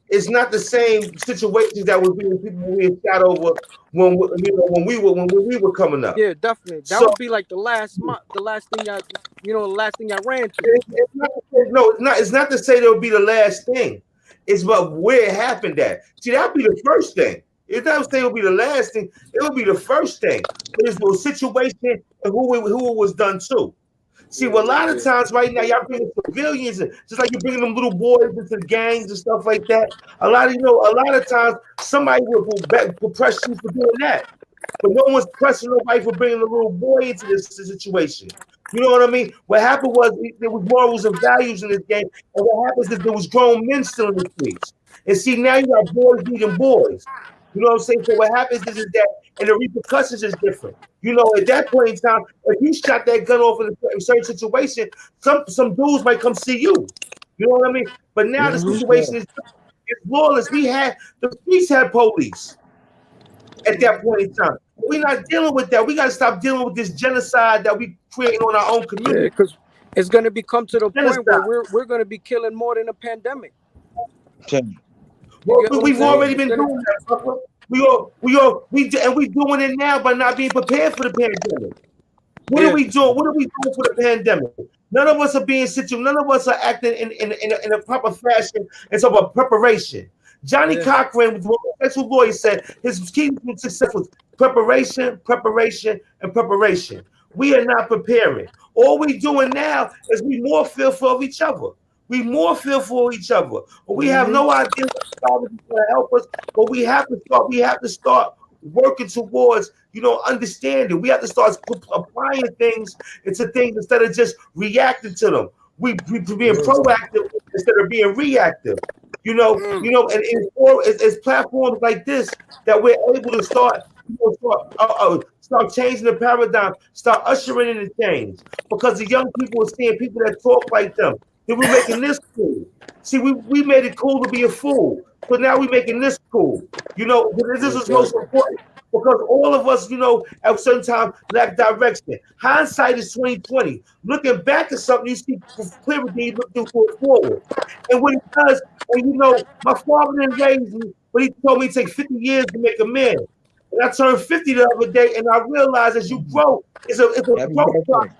it's not the same situations that was being people being shot over when we were coming up. Yeah, definitely. That So would be like the last month, the last thing the last thing I ran to. it's not to say, no, it's not. It's not to say it'll be the last thing. It's about where it happened at. See, that'll be the first thing. It doesn't say it'll be the last thing. It'll be the first thing. But it's the situation and who it was done to. See, Yeah, well, a yeah, lot of yeah. times right now, y'all bringing civilians, just like you're bringing them little boys into gangs and stuff like that. A lot of times somebody will press you for doing that. But no one's pressing nobody for bringing a little boy into this situation. You know what I mean? What happened was there was morals and values in this game, and what happens is there was grown men still in the streets. And see, now you got boys beating boys. You know what I'm saying? So what happens is that, and the repercussions is different. At that point in time, if you shot that gun off in a certain situation, some dudes might come see you. You know what I mean? But now the Yeah. situation is lawless. The streets had police at that point in time. We're not dealing with that. We got to stop dealing with this genocide that we creating on our own Yeah, community. because it's gonna become to the point where Genocide. we're gonna be killing more than a pandemic. Okay. You Well, get what I'm we've saying? already It's been gonna. doing that, brother. We doing it now by not being prepared for the pandemic. What are Yeah. we doing? What are we doing for the pandemic? None of us are being situated. None of us are acting in a proper fashion. It's about preparation. Johnny Yeah. Cochran, that's what Lloyd said. His key to success was preparation, preparation, and preparation. We are not preparing. All we doing now is we more fearful of each other. We more fearful of each other. But we have no idea what God is going to help us. But we have to start. We have to start working towards understanding. We have to start applying things into things instead of just reacting to them. We being Yeah. proactive instead of being reactive. And it's platforms like this that we're able to start changing the paradigm, start ushering in the change. Because the young people are seeing people that talk like them. Then we're making this cool. See, we made it cool to be a fool. So now we're making this cool. This is most Exactly. important because all of us, at certain time lack direction. Hindsight is 2020. Looking back at something, you see clarity, you look forward. And what it does, and my father didn't raise me, but he told me it takes 50 years to make a man. And I turned 50 the other day, and I realized as you grow, it's a Happy growth process. birthday.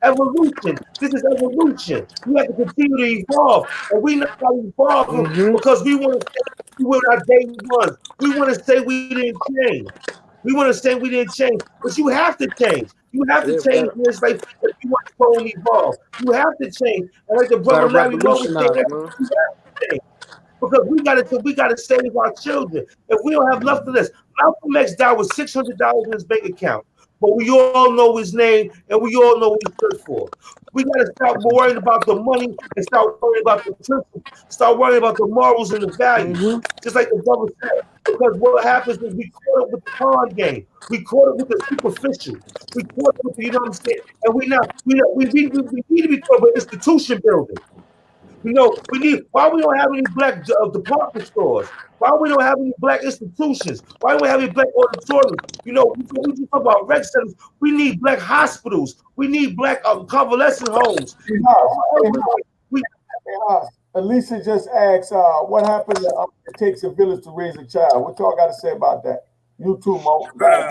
Evolution. This is evolution. We have to continue to evolve, and we not evolve Mm-hmm. because we want to. We were our day ones. We want to say we didn't change. We want to say we didn't change, but you have to change. You have to Yeah, change in this life if you want to grow and evolve. You have to change. And like the gotta brother Larry Lowe was saying, revolutionize, man. you have to change. Because we gotta save our children. If we don't have love for this, Malcolm X died with $600 in his bank account. But we all know his name and we all know what he stood for. We gotta stop worrying about the money and start worrying about the principles, start worrying about the morals and the values. Mm-hmm. Just like the brother said. Because what happens is we caught up with the con game. We caught up with the superficial. We caught up with the, you know what I'm saying? And we need to be caught up with institution building. You know, why we don't have any black department stores? Why we don't have any black institutions? Why don't we have any black auditoriums? You know, we just talk about rec centers. We need black hospitals. We need black convalescent homes. Hey, Alicia just asked, what happens if it takes a village to raise a child? What y'all got to say about that? You too, Mo. I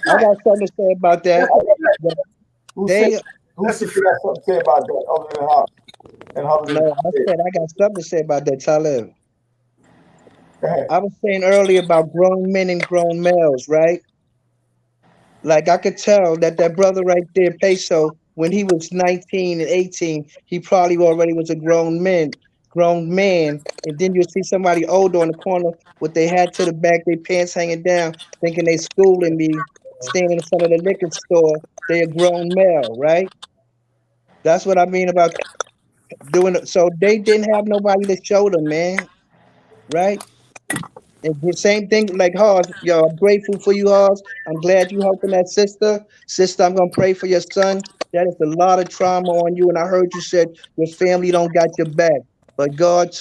got something to say about that. Who said got something to say about that other than her? And no, I said I got something to say about that, Talib. I was saying earlier about grown men and grown males, right? Like I could tell that brother right there, Peso, when he was 19 and 18, he probably already was a grown man. And then you'll see somebody older on the corner with their hat to the back, their pants hanging down, thinking they schooling me, standing in front of the liquor store. They a grown male, right? That's what I mean about doing it. So they didn't have nobody to show them, man, right? And the same thing like Hars, yo, I'm grateful for you, Hars. I'm glad you helping that sister. Sister, I'm gonna pray for your son. That is a lot of trauma on you. And I heard you said your family don't got your back. But God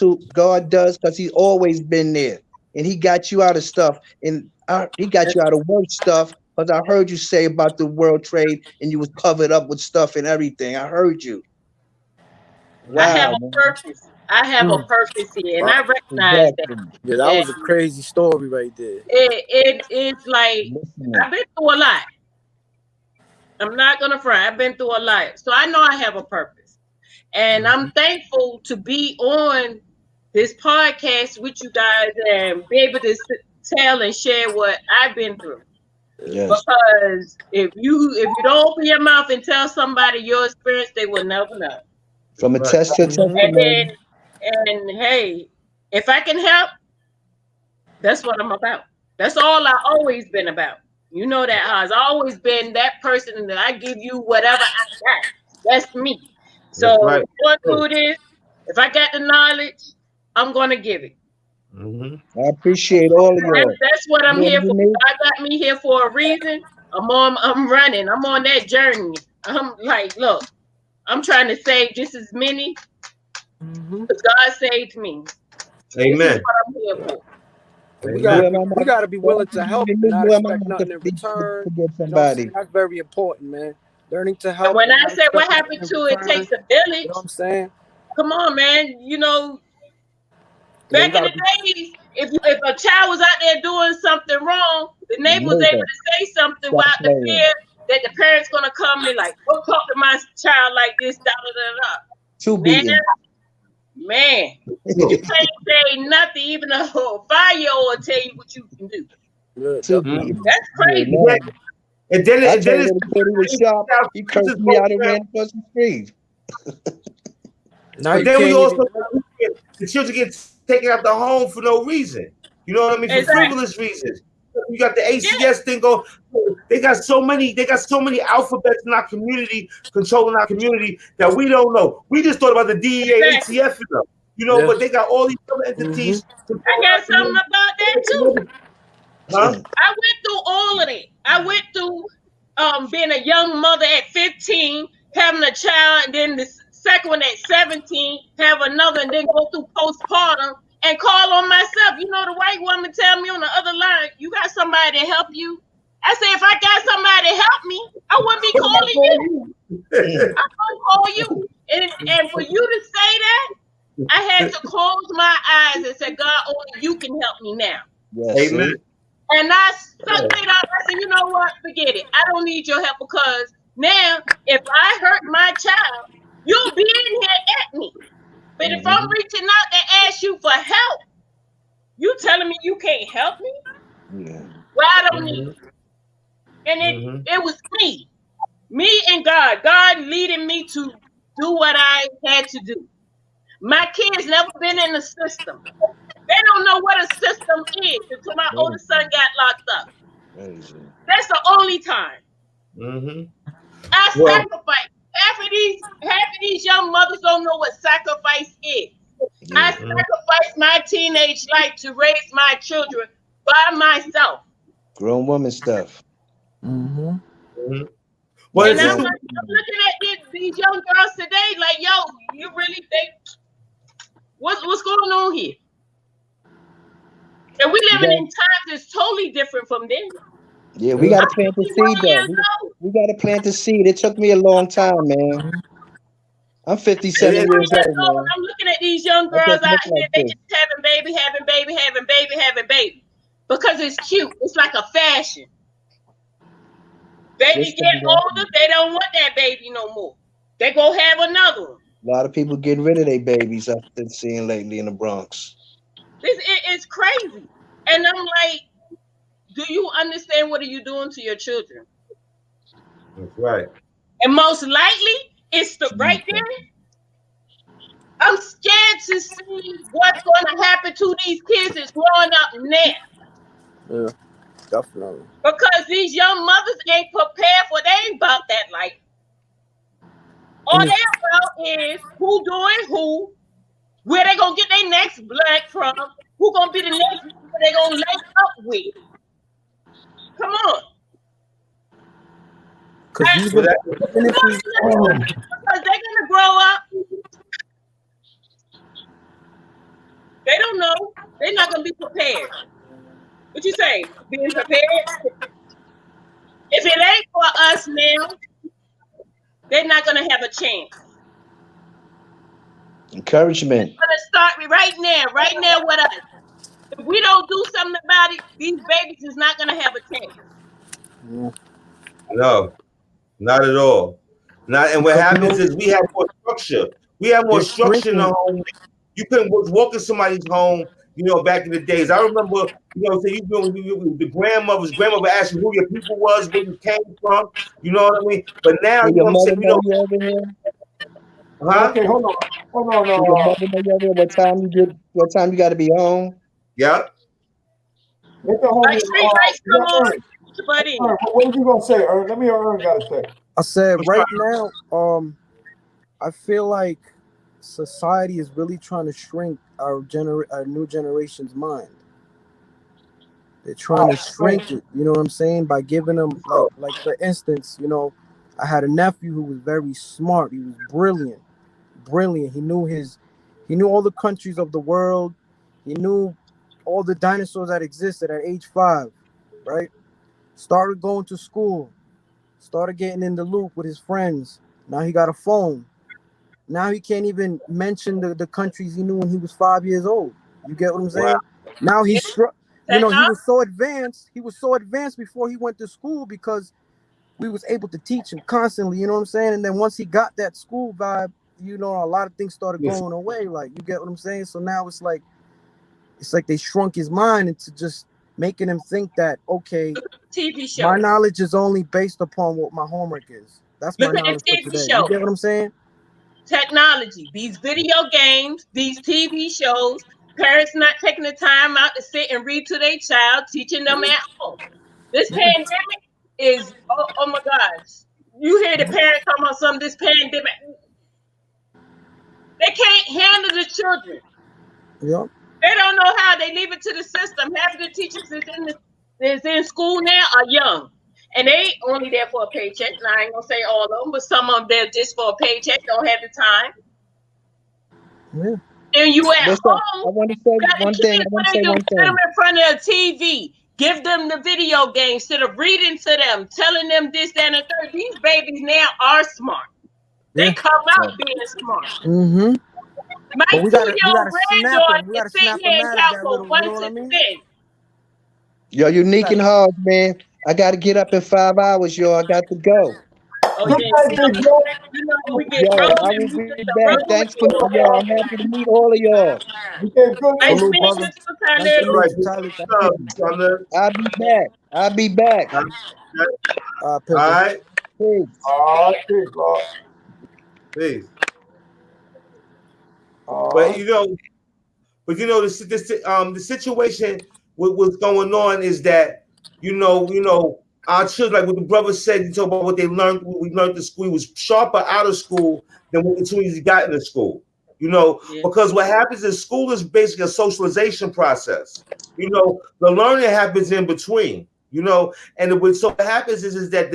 does, because He's always been there. And He got you out of stuff. And He got you out of worse stuff. Because I heard you say about the world trade and you was covered up with stuff and everything. I heard you. Wow, I have a purpose. I have a purpose here, and I recognize that. Yeah, that was a crazy story right there. It's like I've been through a lot. I'm not gonna front. I've been through a lot, so I know I have a purpose, and I'm thankful to be on this podcast with you guys and be able to tell and share what I've been through. Yes. Because if you don't open your mouth and tell somebody your experience, they will never know. From a test to testimony. And hey, if I can help, that's what I'm about. That's all I've always been about. You know that, I've always been that person that I give you whatever I got. That's me. So going through this, if I got the knowledge, I'm gonna give it. I appreciate all of you. That's what I'm here for. God got me here for a reason. I'm running. I'm on that journey. I'm like, look, I'm trying to save just as many. Because God saved me. Amen. This is what I'm here for. We gotta be willing to help and not expect nothing in return. Somebody. That's very important, man. Learning to help. And when I say what happened to it takes a village, you know what I'm saying? Come on, man. You know, back in the days, if a child was out there doing something wrong, the neighbor was able to say something without the fear that the parents gonna come and like, don't talk to my child like this, da da da da. Man, you can't say nothing, even a 5-year-old will tell you what you can do. That's crazy. And then he cursed me out and ran across the street. But then we also the children get taken out the home for no reason. You know what I mean? For frivolous reasons. You got the ACS thing going. They got so many alphabets in our community, controlling our community that we don't know. We just thought about the DEA, ATF, but they got all these other entities. I got something about that too. Huh? I went through all of it. I went through being a young mother at 15, having a child, and then the second one at 17, have another, and then go through postpartum and call on myself. You know, the white woman tell me on the other line, you got somebody to help you? I said, if I got somebody to help me, I wouldn't be calling you. I'm going to call you. And for you to say that, I had to close my eyes and say, God, only you can help me now. Yes, amen. And I sucked it up. I said, you know what? Forget it. I don't need your help because now, if I hurt my child, you'll be in here at me. But if I'm reaching out to ask you for help, you telling me you can't help me? Yeah. Well, I don't need it. And it was me and God leading me to do what I had to do. My kids never been in the system. They don't know what a system is until my oldest son got locked up. Amazing. That's the only time. I Well, sacrifice. Half of these young mothers don't know what sacrifice is. I sacrificed my teenage life to raise my children by myself. Grown woman stuff. well, And I'm Grown- looking at these young girls today, like, yo, you really think what's going on here? And we living in times that's totally different from then. Yeah, we got to plant the 51 seed though. years old. We got to plant the seed. It took me a long time, man. I'm 57 years old, man. I'm looking at these young I girls just out look here, like they this. just having baby. Because it's cute. It's like a fashion. Baby This get thing, older, they don't want that baby no more. They go have another one. a lot of people getting rid of their babies I've been seeing lately in the Bronx. It's crazy. And I'm like, do you understand what are you doing to your children? that's right. And most likely, it's the right there. I'm scared to see what's going to happen to these kids that's growing up now. Yeah, definitely. Because these young mothers ain't prepared for, they ain't about that life. All they about is who doing who, where they gonna get their next black from, who gonna be the next one they gonna lay up with. Come on. Because because they're gonna grow up. They don't know. They're not gonna be prepared. What you say? Being prepared? If it ain't for us now, they're not gonna have a chance. Encouragement. It's gonna start right now with us. If we don't do something about it, these babies is not gonna have a chance. No, not at all. Not, and what happens is we have more structure. We have more structure in the home. You couldn't walk in somebody's home, back in the days. I remember, so the grandmother asked you who your people was, where you came from. You know what I mean? But now, Did you know your what I'm mother saying? know you over here? Huh? Okay, hold on. Did your mother know you over here? What time you got to be home? Yeah. Let the homie, come on. what was you gonna say, Ern? Let me hear what Ern got to say. I said right now, I feel like society is really trying to shrink our new generation's mind. They're trying to shrink it, you know what I'm saying, by giving them like for instance, I had a nephew who was very smart. He was brilliant. He knew all the countries of the world. He knew all the dinosaurs that existed at age 5, right? Started going to school, started getting in the loop with his friends. Now he got a phone. Now he can't even mention the countries he knew when he was 5 years old. You get what I'm saying? Wow. Now he's he was so advanced. He was so advanced before he went to school because we was able to teach him constantly. You know what I'm saying? And then once he got that school vibe, a lot of things started going away. Like, you get what I'm saying? So now it's like they shrunk his mind into just making him think that, okay, TV show. My knowledge is only based upon what my homework is. That's my knowledge for today. You get what I'm saying? Technology, these video games, these TV shows, parents not taking the time out to sit and read to their child, teaching them at home. This pandemic is, oh my gosh. You hear the parents talking about this pandemic. They can't handle the children. Yep. They don't know how. They leave it to the system. Half of the teachers that's in school now are young. And they only there for a paycheck. Now, I ain't going to say all of them, but some of them there just for a paycheck, don't have the time. Yeah. And you at home. I want to say one thing. Put them in front of the TV. Give them the video games instead of reading to them, telling them this, that, and the third. These babies now are smart. They come out being smart. Mm-hmm. My 2-year-old granddaughter we gotta is sitting here and count from 1 to 10. Yo, Unique and hard, man. I got to get up in 5 hours, yo. I got to go. Oh Good yeah, night, big yo. we get Yo, I rolling. will We be get the back. rolling. Thanks for me, y'all. I'm happy to meet all of y'all. We get good Nice night. Salute, meeting brother. you, Nice to Tane. All meet right, you, big Tyler. Thank love, you. brother. I'll be back. I'll be back. All Pimpin'. right, Peace. All right, big God. peace. All But right. the situation with what's going on is that our children, like what the brother said, you talk about what they learned. What we learned in school, we was sharper out of school than what as soon as he got into school. Yeah. Because what happens is school is basically a socialization process. The learning happens in between. So what happens is that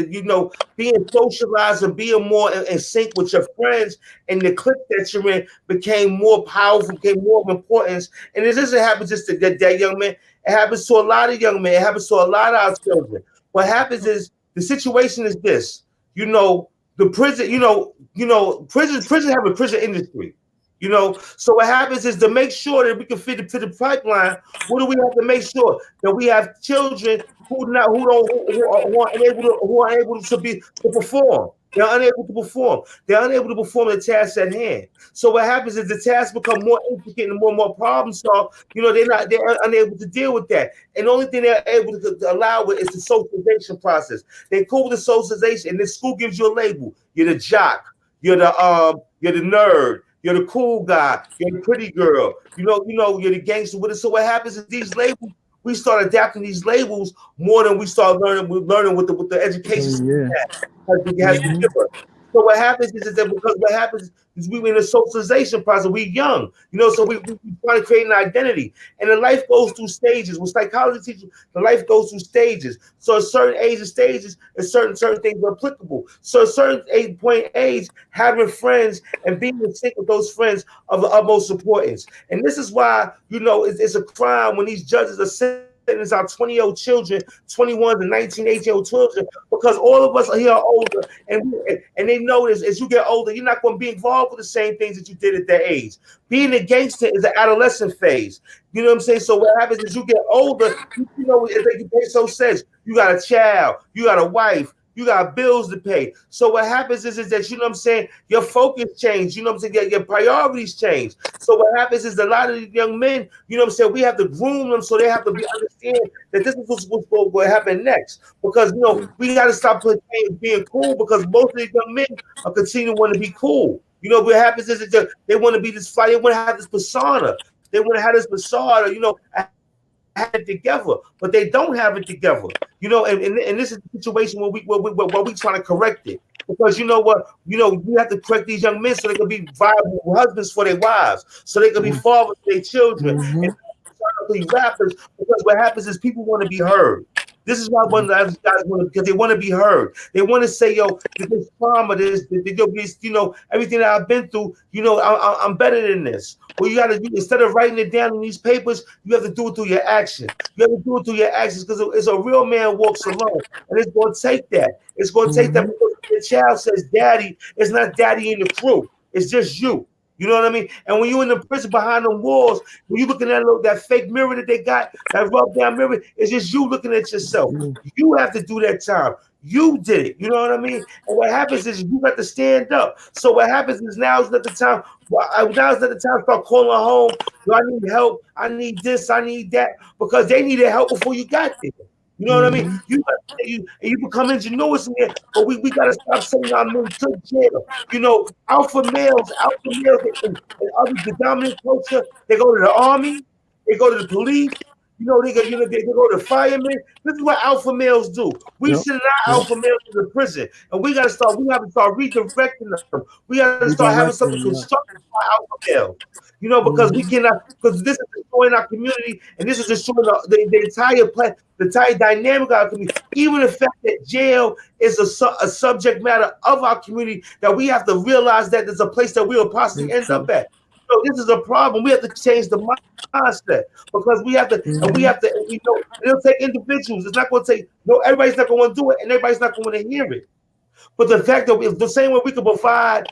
being socialized and being more in sync with your friends and the clique that you're in became more powerful, became more of importance. And it doesn't happen just to that young man. It happens to a lot of young men. It happens to a lot of our children. What happens is the situation is this. The prison. Prison have a prison industry. So what happens is to make sure that we can fit to the pipeline. What do we have to make sure that we have children who are unable to perform? They're unable to perform. They're unable to perform the task at hand. So what happens is the tasks become more intricate and more problem solved. They're unable to deal with that. And the only thing they're able to allow it is the socialization process. They call the socialization, and the school gives you a label. You're the jock. You're the nerd. You're the cool guy. You're the pretty girl. You're the gangster with it. So what happens is these labels, we start adapting these labels more than we start learning. We're learning with the education Yeah. has to give us. So what happens is that because what happens is we in a socialization process. We young, so we trying to create an identity, and the life goes through stages. With psychology teachers, the life goes through stages. So at certain age of stages, and certain things are applicable. So at certain age, having friends and being in sync with those friends of the utmost importance. And this is why it's a crime when these judges are sentencing our 20-year-old children, 21 to 19, 18-year-old children, because all of us here are older, and they know this. As you get older, you're not going to be involved with the same things that you did at that age. Being a gangster is an adolescent phase. You know what I'm saying? So what happens is you get older, as like so says, you got a child, you got a wife, you got bills to pay. So what happens is that, you know what I'm saying, your focus change. You know what I'm saying? Your priorities change. So what happens is a lot of these young men, you know what I'm saying, we have to groom them so they have to understand that this is what's going to happen next. Because, we got to stop being cool, because most of these young men are continuing to want to be cool. What happens is that they want to be this fight. They want to have this persona. They want to have this persona, have it together, but they don't have it together. And this is the situation where we trying to correct it. Because you know what, you have to correct these young men so they can be viable husbands for their wives, so they can be fathers for their children, and rappers. Because what happens is people want to be heard. This is why one of the guys want to, because they want to be heard. They want to say, yo, this trauma, everything that I've been through, I'm better than this. Well, you got to do, instead of writing it down in these papers, you have to do it through your action. You have to do it through your actions, because it's a real man walks alone, and it's going to take that. It's going to take that, because the child says, "Daddy," it's not daddy in the crew. It's just you. You know what I mean? And when you're in the prison behind the walls, when you looking at that fake mirror that they got, that rub down mirror, it's just you looking at yourself. You have to do that time. You did it. You know what I mean? And what happens is you got to stand up. So what happens is now is not the time. Now is not the time to start calling home. I need help. I need this. I need that. Because they needed help before you got there. You know what I mean? You become ingenuous in there, but we got to stop sending our men to jail. Alpha males and other the dominant culture, they go to the army, they go to the police, they go to firemen. This is what alpha males do. We send our alpha males to the prison, and we have to start redirecting them. We got to start having something constructive for alpha males. Because we cannot, because this is destroying our community, and this is destroying the entire the entire dynamic of our community. Even the fact that jail is a subject matter of our community, that we have to realize that there's a place that we will possibly end up at. So this is a problem. We have to change the mindset, because we have to, it'll take individuals. It's not going to take, no, everybody's not going to do it, and everybody's not going to hear it. But the fact that the same way we can provide,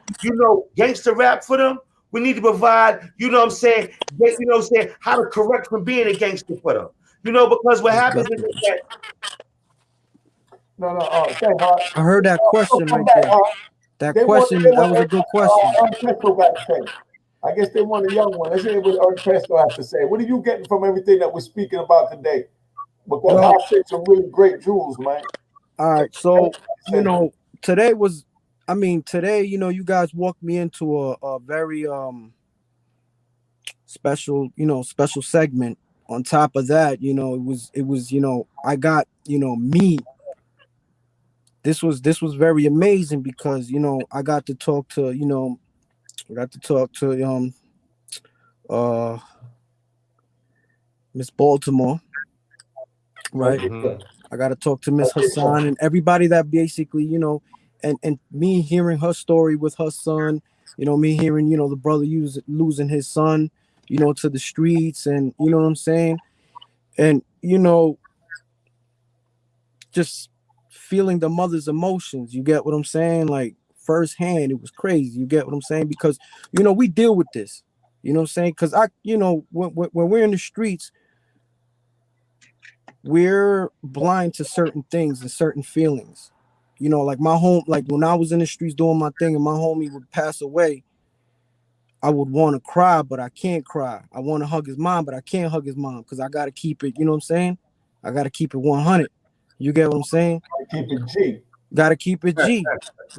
gangster rap for them, we need to provide, how to correct from being a gangster for them. Because what happens is that No. Say, Hart. I heard that question Come right back, there. Hart. That They question, that was a good question. Pesto got to say. I guess they want a young one. Let's hear what Pesto has to say. What are you getting from everything that we're speaking about today? Because Well, Hart said some really great jewels, man. all right. So, today was, today, you guys walked me into a very special, special segment. On top of that, it was, I got, me. This was very amazing because, I got to talk to, uh Miss Baltimore, That's right? what's Mm-hmm. up. I got to talk to Miss That's what's up. Hassan and everybody that basically, and me hearing her story with her son, me hearing, the brother losing his son, to the streets, and you know what I'm saying? And, just feeling the mother's emotions. You get what I'm saying? Like firsthand, it was crazy. You get what I'm saying? Because, we deal with this. You know what I'm saying? Because when we're in the streets, we're blind to certain things and certain feelings. Like like when I was in the streets doing my thing and my homie would pass away, I would want to cry, but I can't cry. I want to hug his mom, but I can't hug his mom because I got to keep it, you know what I'm saying? I got to keep it 100. You get what I'm saying? Keep it G. Got to keep it G.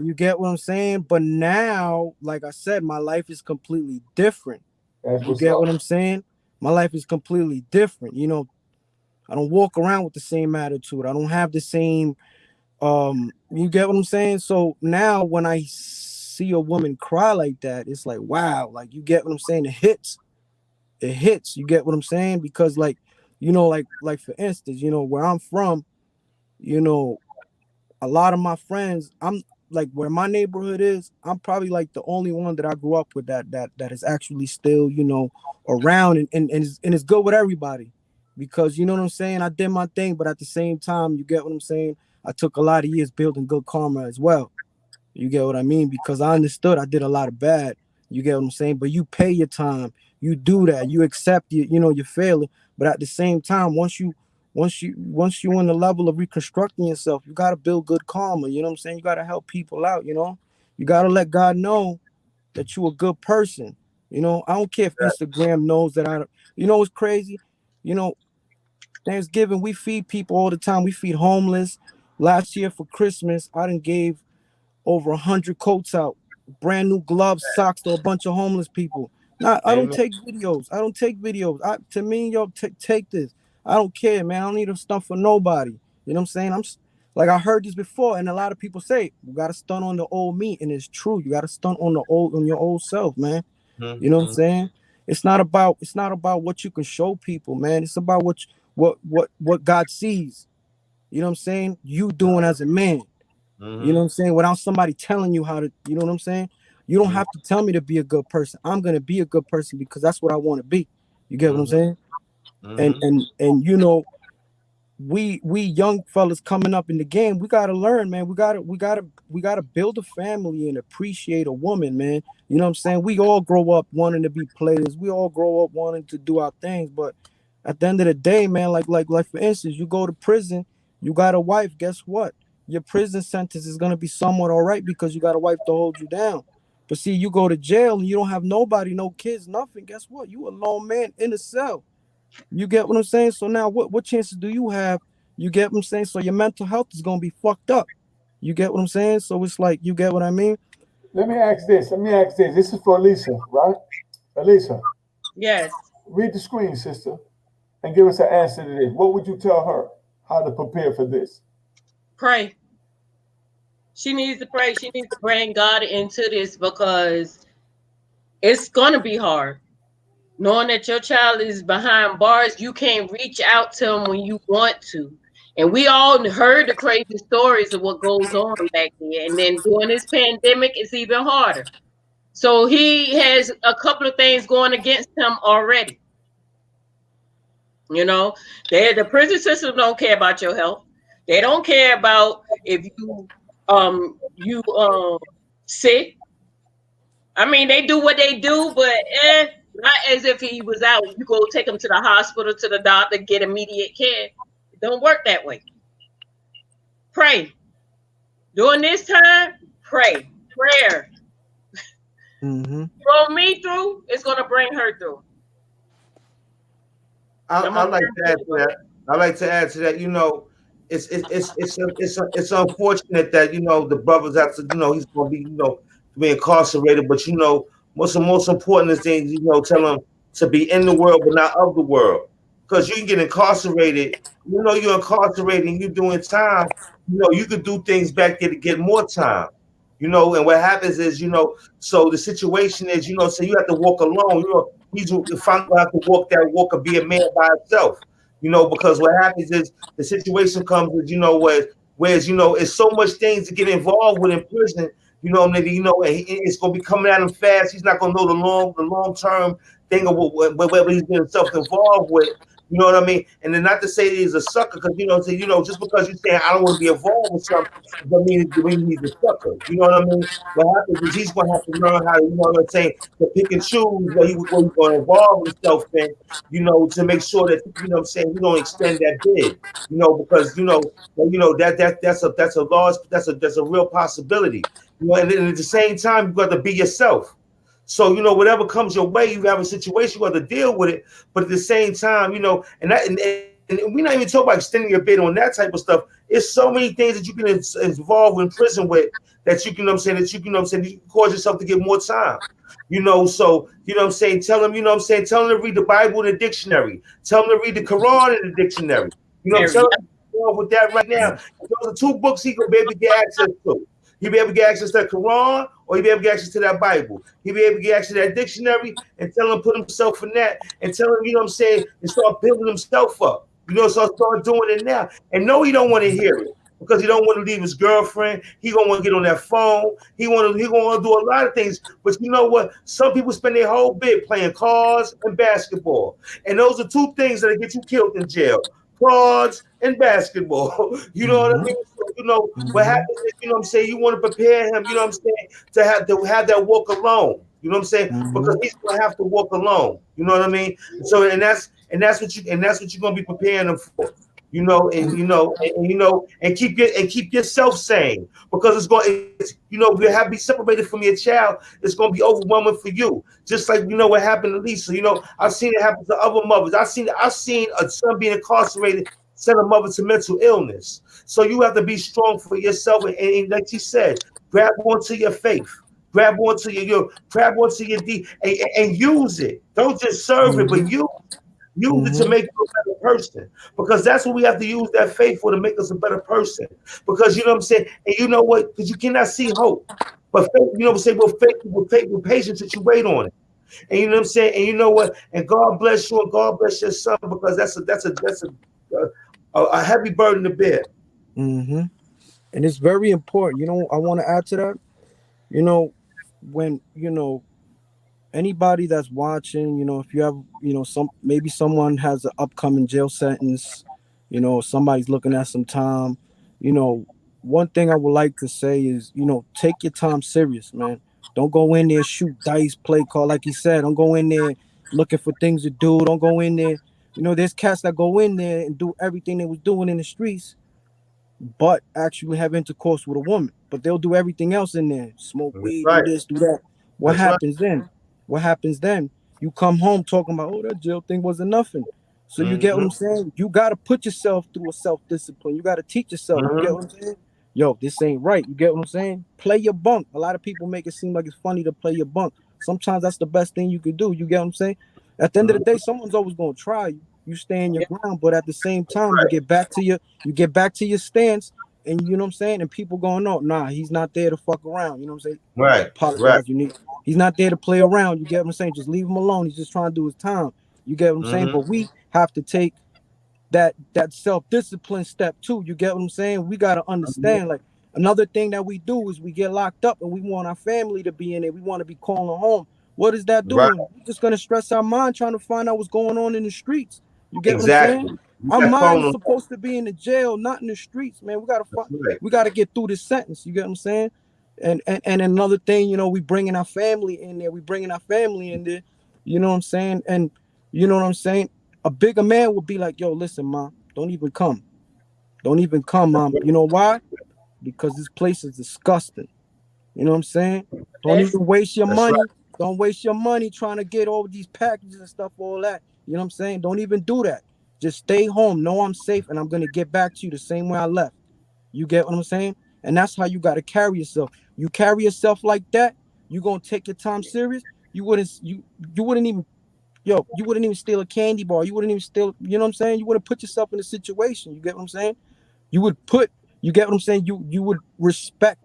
You get what I'm saying? But now, like I said, my life is completely different. That's You what's get up. what I'm saying? My life is completely different. I don't walk around with the same attitude. I don't have the same you get what I'm saying? So now when I see a woman cry like that, it's like, wow, like you get what I'm saying? It hits. You get what I'm saying? Because like, like for instance, where I'm from, you know, a lot of my friends, I'm like where my neighborhood is, I'm probably like the only one that I grew up with that is actually still, around and it's good with everybody. Because you know what I'm saying? I did my thing, but at the same time, you get what I'm saying? I took a lot of years building good karma as well. You get what I mean? Because I understood I did a lot of bad. You get what I'm saying? But you pay your time. You do that. You accept your failing. But at the same time, once you in the level of reconstructing yourself, you gotta build good karma. You know what I'm saying? You gotta help people out, You gotta let God know that you're a good person. I don't care if Instagram knows that what's crazy? You know, Thanksgiving, we feed people all the time. We feed homeless. Last year for Christmas, I done gave over 100 coats out, brand new gloves, socks to a bunch of homeless people. Now, I don't Amen. take videos. To me, yo, take this. I don't care, man. I don't need a stunt for nobody. You know what I'm saying? Like I heard this before, and a lot of people say you got to stunt on the old me, and it's true. You got to stunt on your old self, man. You know what I'm Mm-hmm. saying? It's not about what you can show people, man. It's about what God sees. You know what I'm saying? You doing as a man. You know what I'm saying? Without somebody telling you how to, you know what I'm saying? You don't have to tell me to be a good person. I'm gonna be a good person because that's what I want to be. You get what I'm Mm-hmm. saying? And Mm-hmm. and we young fellas coming up in the game, we gotta learn, man. We gotta build a family and appreciate a woman, man. You know what I'm saying? We all grow up wanting to be players. We all grow up wanting to do our things, but at the end of the day, man, like for instance, you go to prison, you got a wife. Guess what? Your prison sentence is gonna be somewhat all right because you got a wife to hold you down. But see, you go to jail and you don't have nobody, no kids, nothing. Guess what? You a lone man in a cell. You get what I'm saying? So now what chances do you have? You get what I'm saying? So your mental health is gonna be fucked up. You get what I'm saying? So it's like, you get what I mean? Let me ask this. This is for Elisa, right? Elisa, Yes. read the screen, sister, and give us an answer to this. What would you tell her how to prepare for this? Pray. She needs to pray. She needs to bring God into this because it's gonna be hard. Knowing that your child is behind bars, you can't reach out to them when you want to. And we all heard the crazy stories of what goes on back there. And then during this pandemic, it's even harder. So he has a couple of things going against him already. The prison system don't care about your health. They don't care about if you sick. I mean, they do what they do, but not as if he was out. You go take him to the hospital, to the doctor, get immediate care. It don't work that way. Pray. During this time, pray. Prayer. Mm-hmm. Throw me through, it's gonna bring her through. I'm I gonna like to add to that. I like to add to that. You know, it's unfortunate that the brothers have to. He's going to be incarcerated. But most important thing tell him to be in the world but not of the world, because you can get incarcerated. You're incarcerated and you're doing time. You could do things back there to get more time. And what happens is so the situation is so you have to walk alone. He's finally gonna have to walk that walk and be a man by himself. Because what happens is the situation comes with whereas it's so much things to get involved with in prison. And it's gonna be coming at him fast. He's not gonna know the long term thing of whatever he's getting himself involved with. You know what I mean? And then not to say that he's a sucker, because just because you're saying I don't want to be involved with something, doesn't mean he's a sucker. You know what I mean? What happens is he's gonna have to learn how to, what I'm saying, to pick and choose what he's gonna involve himself in, to make sure that what I'm saying, he don't extend that bid, because that's a real possibility. And then at the same time, you got to be yourself. So whatever comes your way, you have a situation, you have to deal with it. But at the same time, and we're not even talking about extending your bid on that type of stuff. It's so many things that you can involve in prison with that you can, you can cause yourself to get more time. So tell them, tell them to read the Bible in the dictionary. Tell them to read the Quran in the dictionary. Tell them with that right now. Those are two books he gonna be able to get access to. He'll be able to get access to the Quran, or he'll be able to get access to that Bible. He'll be able to get access to that dictionary and tell him to put himself in that and tell him, and start building himself up. So start doing it now. And no, he don't want to hear it because he don't want to leave his girlfriend. He gonna want to get on that phone. He gonna want to do a lot of things. But you know what? Some people spend their whole bit playing cards and basketball. And those are two things that get you killed in jail. Cards and basketball. You know what I mean? So, what happens is, you want to prepare him, to have that walk alone. You know what I'm saying? Because he's gonna have to walk alone. You know what I mean? So and that's what you're gonna be preparing him for. And keep yourself sane, because you have to be separated from your child. It's gonna be overwhelming for you. Just like what happened to Lisa. I've seen it happen to other mothers. I've seen a son being incarcerated send a mother to mental illness. So you have to be strong for yourself, and like she said, grab onto your faith. Grab onto grab onto your and use it. Don't just serve it, but use it to make you a better person, because that's what we have to use that faith for, to make us a better person. Because you know what I'm saying, and you know what? Because you cannot see hope, but faith, with patience that you wait on it. And you know what I'm saying, and you know what? And God bless you, and God bless your son, because that's a heavy burden to bear. And it's very important. I want to add to that. When anybody that's watching, if you have, maybe someone has an upcoming jail sentence, somebody's looking at some time, one thing I would like to say is, take your time serious, man. Don't go in there, shoot dice, play call, like he said. Don't go in there looking for things to do. Don't go in there. There's cats that go in there and do everything they was doing in the streets, but actually have intercourse with a woman. But they'll do everything else in there. Smoke weed, do this, do that. What happens then? What happens then? You come home talking about, that jail thing wasn't nothing. So you get what I'm saying? You got to put yourself through a self-discipline. You got to teach yourself. You get what I'm saying? Yo, this ain't right. You get what I'm saying? Play your bunk. A lot of people make it seem like it's funny to play your bunk. Sometimes that's the best thing you could do. You get what I'm saying? At the end of the day, someone's always going to try you. You stay in your ground, but at the same time, you get back to your stance, and you know what I'm saying? And people going, no, nah, he's not there to fuck around. You know what I'm saying? Right. Apologize, he's not there to play around. You get what I'm saying? Just leave him alone. He's just trying to do his time. You get what I'm saying? But we have to take that self-discipline step too. You get what I'm saying? We got to understand, like, another thing that we do is we get locked up and we want our family to be in it. We want to be calling home. What is that doing? We're just going to stress our mind trying to find out what's going on in the streets. You get what I'm saying? Our mind is supposed to be in the jail, not in the streets, man. We gotta get through this sentence. You get what I'm saying? And another thing, we bringing our family in there. You know what I'm saying? And you know what I'm saying? A bigger man would be like, yo, listen, ma, don't even come. Don't even come, mom. You know why? Because this place is disgusting. You know what I'm saying? Don't That's even waste your That's right. money. Don't waste your money trying to get all these packages and stuff, all that. You know what I'm saying? Don't even do that. Just stay home. Know I'm safe and I'm gonna get back to you the same way I left. You get what I'm saying? And that's how you gotta carry yourself. You carry yourself like that, you gonna take your time serious. You wouldn't even you wouldn't even steal a candy bar. You wouldn't even steal, you know what I'm saying? You wouldn't put yourself in a situation. You get what I'm saying? You would put, you get what I'm saying? You would respect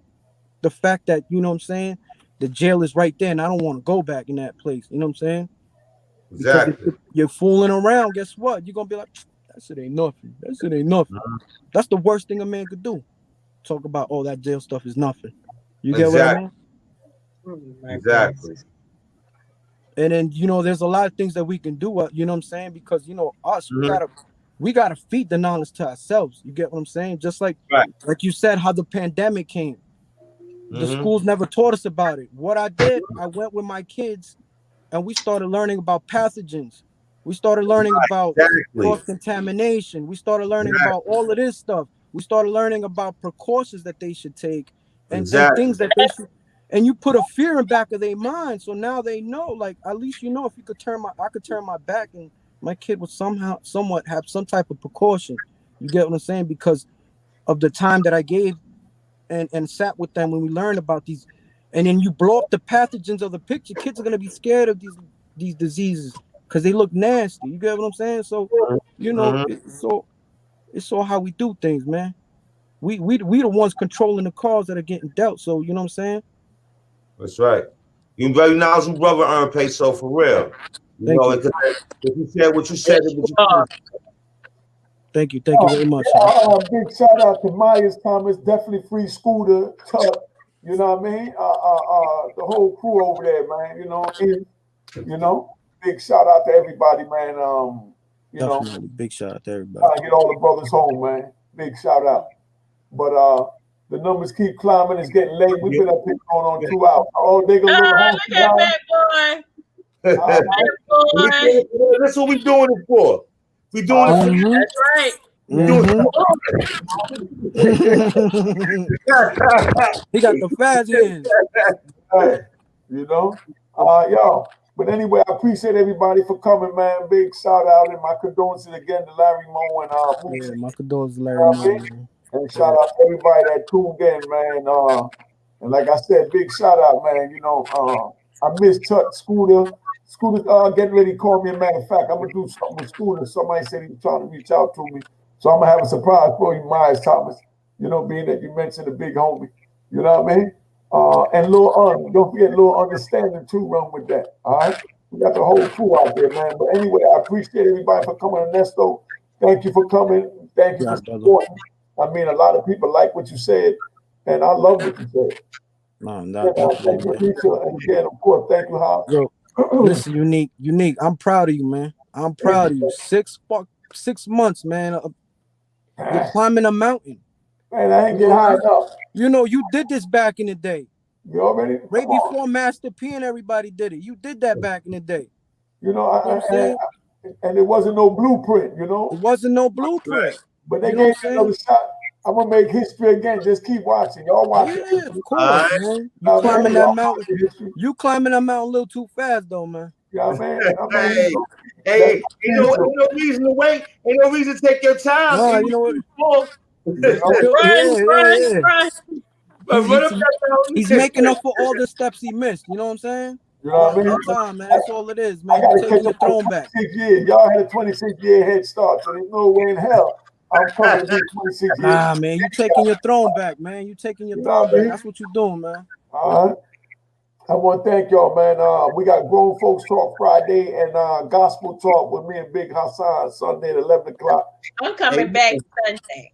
the fact that, you know what I'm saying, the jail is right there and I don't want to go back in that place. You know what I'm saying? Because if Exactly. you're fooling around, guess what? You're gonna be like, that shit ain't nothing. That shit ain't nothing. That's the worst thing a man could do. Talk about, oh, that jail stuff is nothing. You get what I Exactly. mean? oh my Exactly. And then, you know, there's a lot of things that we can do, you know what I'm saying? Because, you know, us, we gotta feed the knowledge to ourselves. You get what I'm saying? Just Right. like you said, how the pandemic came. The Mm-hmm. schools never taught us about it. What I did, I went with my kids and we started learning about pathogens. We started learning about Exactly. cross-contamination. We started learning about all of this stuff. We started learning about precautions that they should take and Exactly. things that they should. And you put a fear in back of their mind, so now they know. Like, at least you know, if you could I could turn my back, and my kid would somewhat have some type of precaution. You get what I'm saying? Because of the time that I gave and sat with them when we learned about these, and then you blow up the pathogens of the picture. Kids are gonna be scared of these diseases because they look nasty. You get what I'm saying? So, you know, Mm-hmm. it's all how we do things, man. We the ones controlling the cars that are getting dealt. So, you know what I'm saying? That's right. You very knowledgeable brother, earn peso for real. You Thank know, you. if you said what you said, Yes, what you you are. Thank you very much. Big shout out to Myers Thomas, definitely free Scooter, Tuck, you know what I mean? The whole crew over there, man. You know, big shout out to everybody, man. Definitely big shout out to everybody. Trying to get all the brothers home, man. Big shout out. But the numbers keep climbing. It's getting late. We've been up here going on 2 hours. Oh, they go little Oh, honky look at down. that boy. That boy. That's what we doing it for. We doing it for Mm-hmm. That's right. we doing Mm-hmm. He got the fast hands. Hey, you know, y'all. But anyway, I appreciate everybody for coming, man. Big shout out and my condolences again to Larry Moe and Yeah, Moochie. my condolences, Larry You know what I Moore, mean? man. And shout out to everybody that tuned in, man. And like I said, big shout out, man. I miss Tut Scooter. Scooter getting ready to call me. A matter of fact, I'm gonna do something with Scooter. Somebody said he was trying to reach out to me. So I'm gonna have a surprise for you, Myers Thomas. Being that you mentioned the big homie. You know what I mean? And don't forget Lil Understanding too, run with that. All right. We got the whole crew out there, man. But anyway, I appreciate everybody for coming. Ernesto, thank you for coming. Thank you Yeah, for brother. supporting. I mean, a lot of people like what you said, and I love what you said. Man, Yeah, definitely, thank you, man. Keisha. And again, of course, thank you, Hop. Yo, listen, unique. I'm proud of you, man. I'm proud of you. 6 months, man. You're climbing a mountain. Man, I ain't You get know, high enough. you did this back in the day. You already? Right Come on. before Master P and everybody did it. You did that back in the day. You know, You know what I'm saying? and it wasn't no blueprint, It wasn't no blueprint. But they You know what gave I'm me saying? another shot. I'm gonna make history again. Just keep watching. Y'all watch it. Yeah, of All course, right. man. You Now, man, climbing that y'all mountain. watch history. You climbing that mountain a little too fast, though, man. You know what I mean? And I'm not Hey, even hey, that's ain't the future. no reason to wait. Ain't no reason to take your time. Nah, Ain't you know what? no You know? Yeah. Run. But run up He's, that he's mountain. making up for all the steps he missed. You know what I'm saying? You know what I Throughout mean? that time, man. I, That's all it is, I man. You gotta catch taking your up on throne back. 26 years. Y'all had a 26-year head start, so there's no way in hell I'm coming to be 26 years. Nah, man. You taking your throne back, man. You taking your You know throne what I back. mean? That's what you doing, man. All right. I want to thank y'all, man. We got Grown Folks Talk Friday and Gospel Talk with me and Big Hassan Sunday at 11 o'clock. I'm coming back Sunday.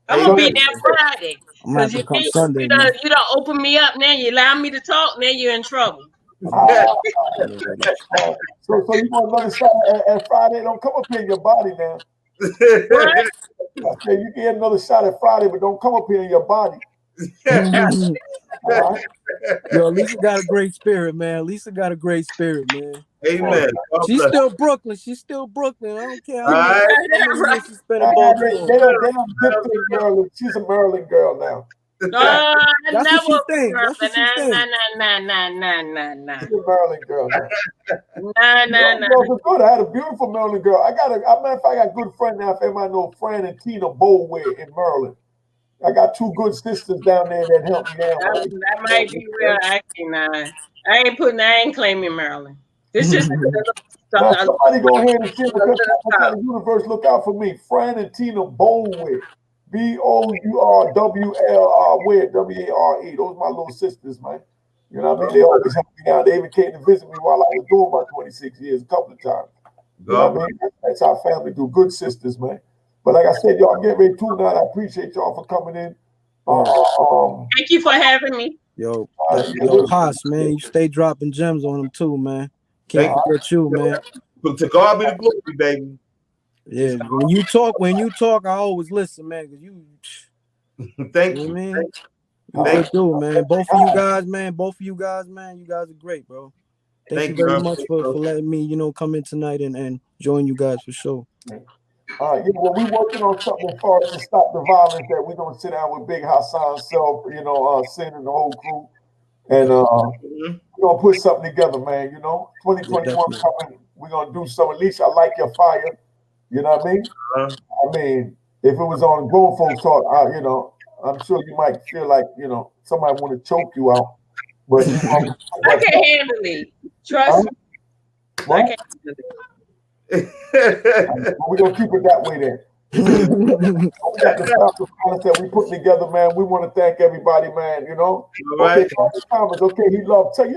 I'm Hey, gonna be Sunday. there Friday. I'm gonna have Cause to you come think Sunday, you man. don't open me up now. You allow me to talk. Now you're in trouble. Uh, Yeah, buddy. so you want another shot at Friday? Don't come up here in your body now. What? I said you can get another shot at Friday, but don't come up here in your body. All right. Yo, Lisa got a great spirit, man. Lisa got a great spirit, man. Amen. God She's bless. still Brooklyn. She's still Brooklyn. I don't care All right. how many years she spent in Nah, they Baltimore. don't dictate Maryland. She's a Maryland girl now. No, I That's never what she think. was That's what she Maryland. think. Nah. She's a Maryland girl now. Nah. Girls are good. I had a beautiful Maryland girl. I got a matter of fact, I got a good friend now. If anybody know Fran and Tina Bowway in Maryland. I got two good sisters down there that help me out. That might be real acting. I ain't claiming Maryland. This is Now somebody go ahead and share because I'm trying the universe look out for me. Fran and Tina Bowway. BOURWLR WARE. Those are my little sisters, man. You know what I mean? They always help me out. They even came to visit me while I was doing my 26 years a couple of times. You know what I mean? That's how family do. Good sisters, man. But like I said, y'all get ready to tonight. I appreciate y'all for coming in. Thank you for having me. Yo, Haas, man, you stay dropping gems on them too, man. Can't forget you, man. To God be the glory, baby. Yeah, when you talk, I always listen, man. Cause you, thank you. You. Know what I mean, you good dude, man. Both of you guys, man. You guys are great, bro. Thank you very much for letting me, come in tonight and join you guys for sure. Well, we're working on something as far as to stop the violence that we're gonna sit down with Big Hassan Self, Sin and the whole crew, and we're gonna put something together, man. 2021 coming, we're gonna do some. At least I like your fire. You know what I mean? I mean, if it was on grown folks talk, I'm sure you might feel like somebody want to choke you out, but I can handle it. Trust me. What? I can handle it. We're gonna keep it that way then. We got the stuff that we put together, man. We want to thank everybody, man. Okay, Thomas. Okay, he loved Tuck.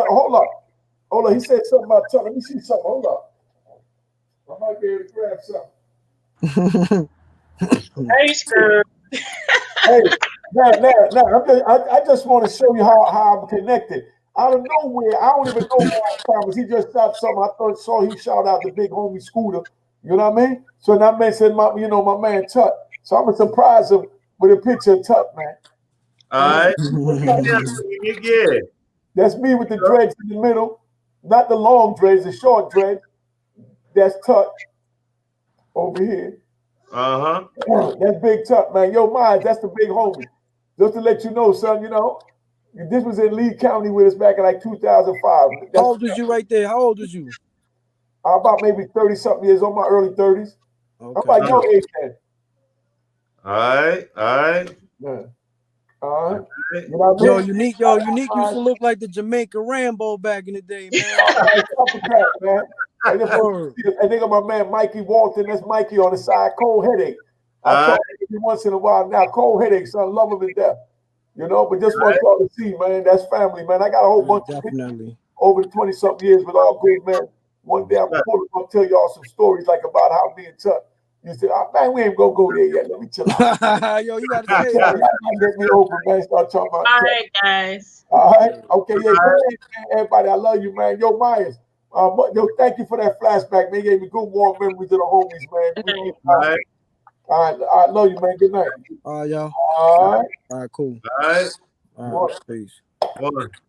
Hold up. He said something about Tuck. Let me see something. Hold up. I might be able to grab something. Hey, Screw. Hey, I just want to show you how I'm connected. Out of nowhere, I don't even know Thomas. He just shot something. I saw he shout out the big homie Scooter. You know what I mean? So that man said, my man Tut. So I'm gonna surprise him with a picture of Tut, man. All right. Yeah. That's me with the dreads in the middle. Not the long dreads, the short dreads. That's Tut over here. That's Big Tut, man. Yo, Miles, that's the big homie. Just to let you know, son, this was in Lee County with us back in like 2005. How old was you right there? How old was you? About maybe 30-something years, on my early 30s. Okay. I'm like your age then. All right. Yeah. All right. You know what I mean? Unique used to look like the Jamaica Rambo back in the day, man. And they got my man Mikey Walton. That's Mikey on the side. Cold headache. I talk to him once in a while now. Cold headache, son. Love him to death. But just want y'all to see, man. That's family, man. I got a whole bunch of people over the 20-something years with all good men. One day I'm gonna tell y'all some stories like about how me and Chuck used to. Man, we ain't gonna go there yet. Let me chill out. Yo, you gotta say that. Get me open, man. Start talking about. All right, guys. All right. Okay. Yeah. Everybody, I love you, man. Yo, Myers. Thank you for that flashback, man. You gave me good warm memories of the homies, man. All right. I love you, man. Good night. All right, y'all. All right. All right, cool. All right. All right. Peace.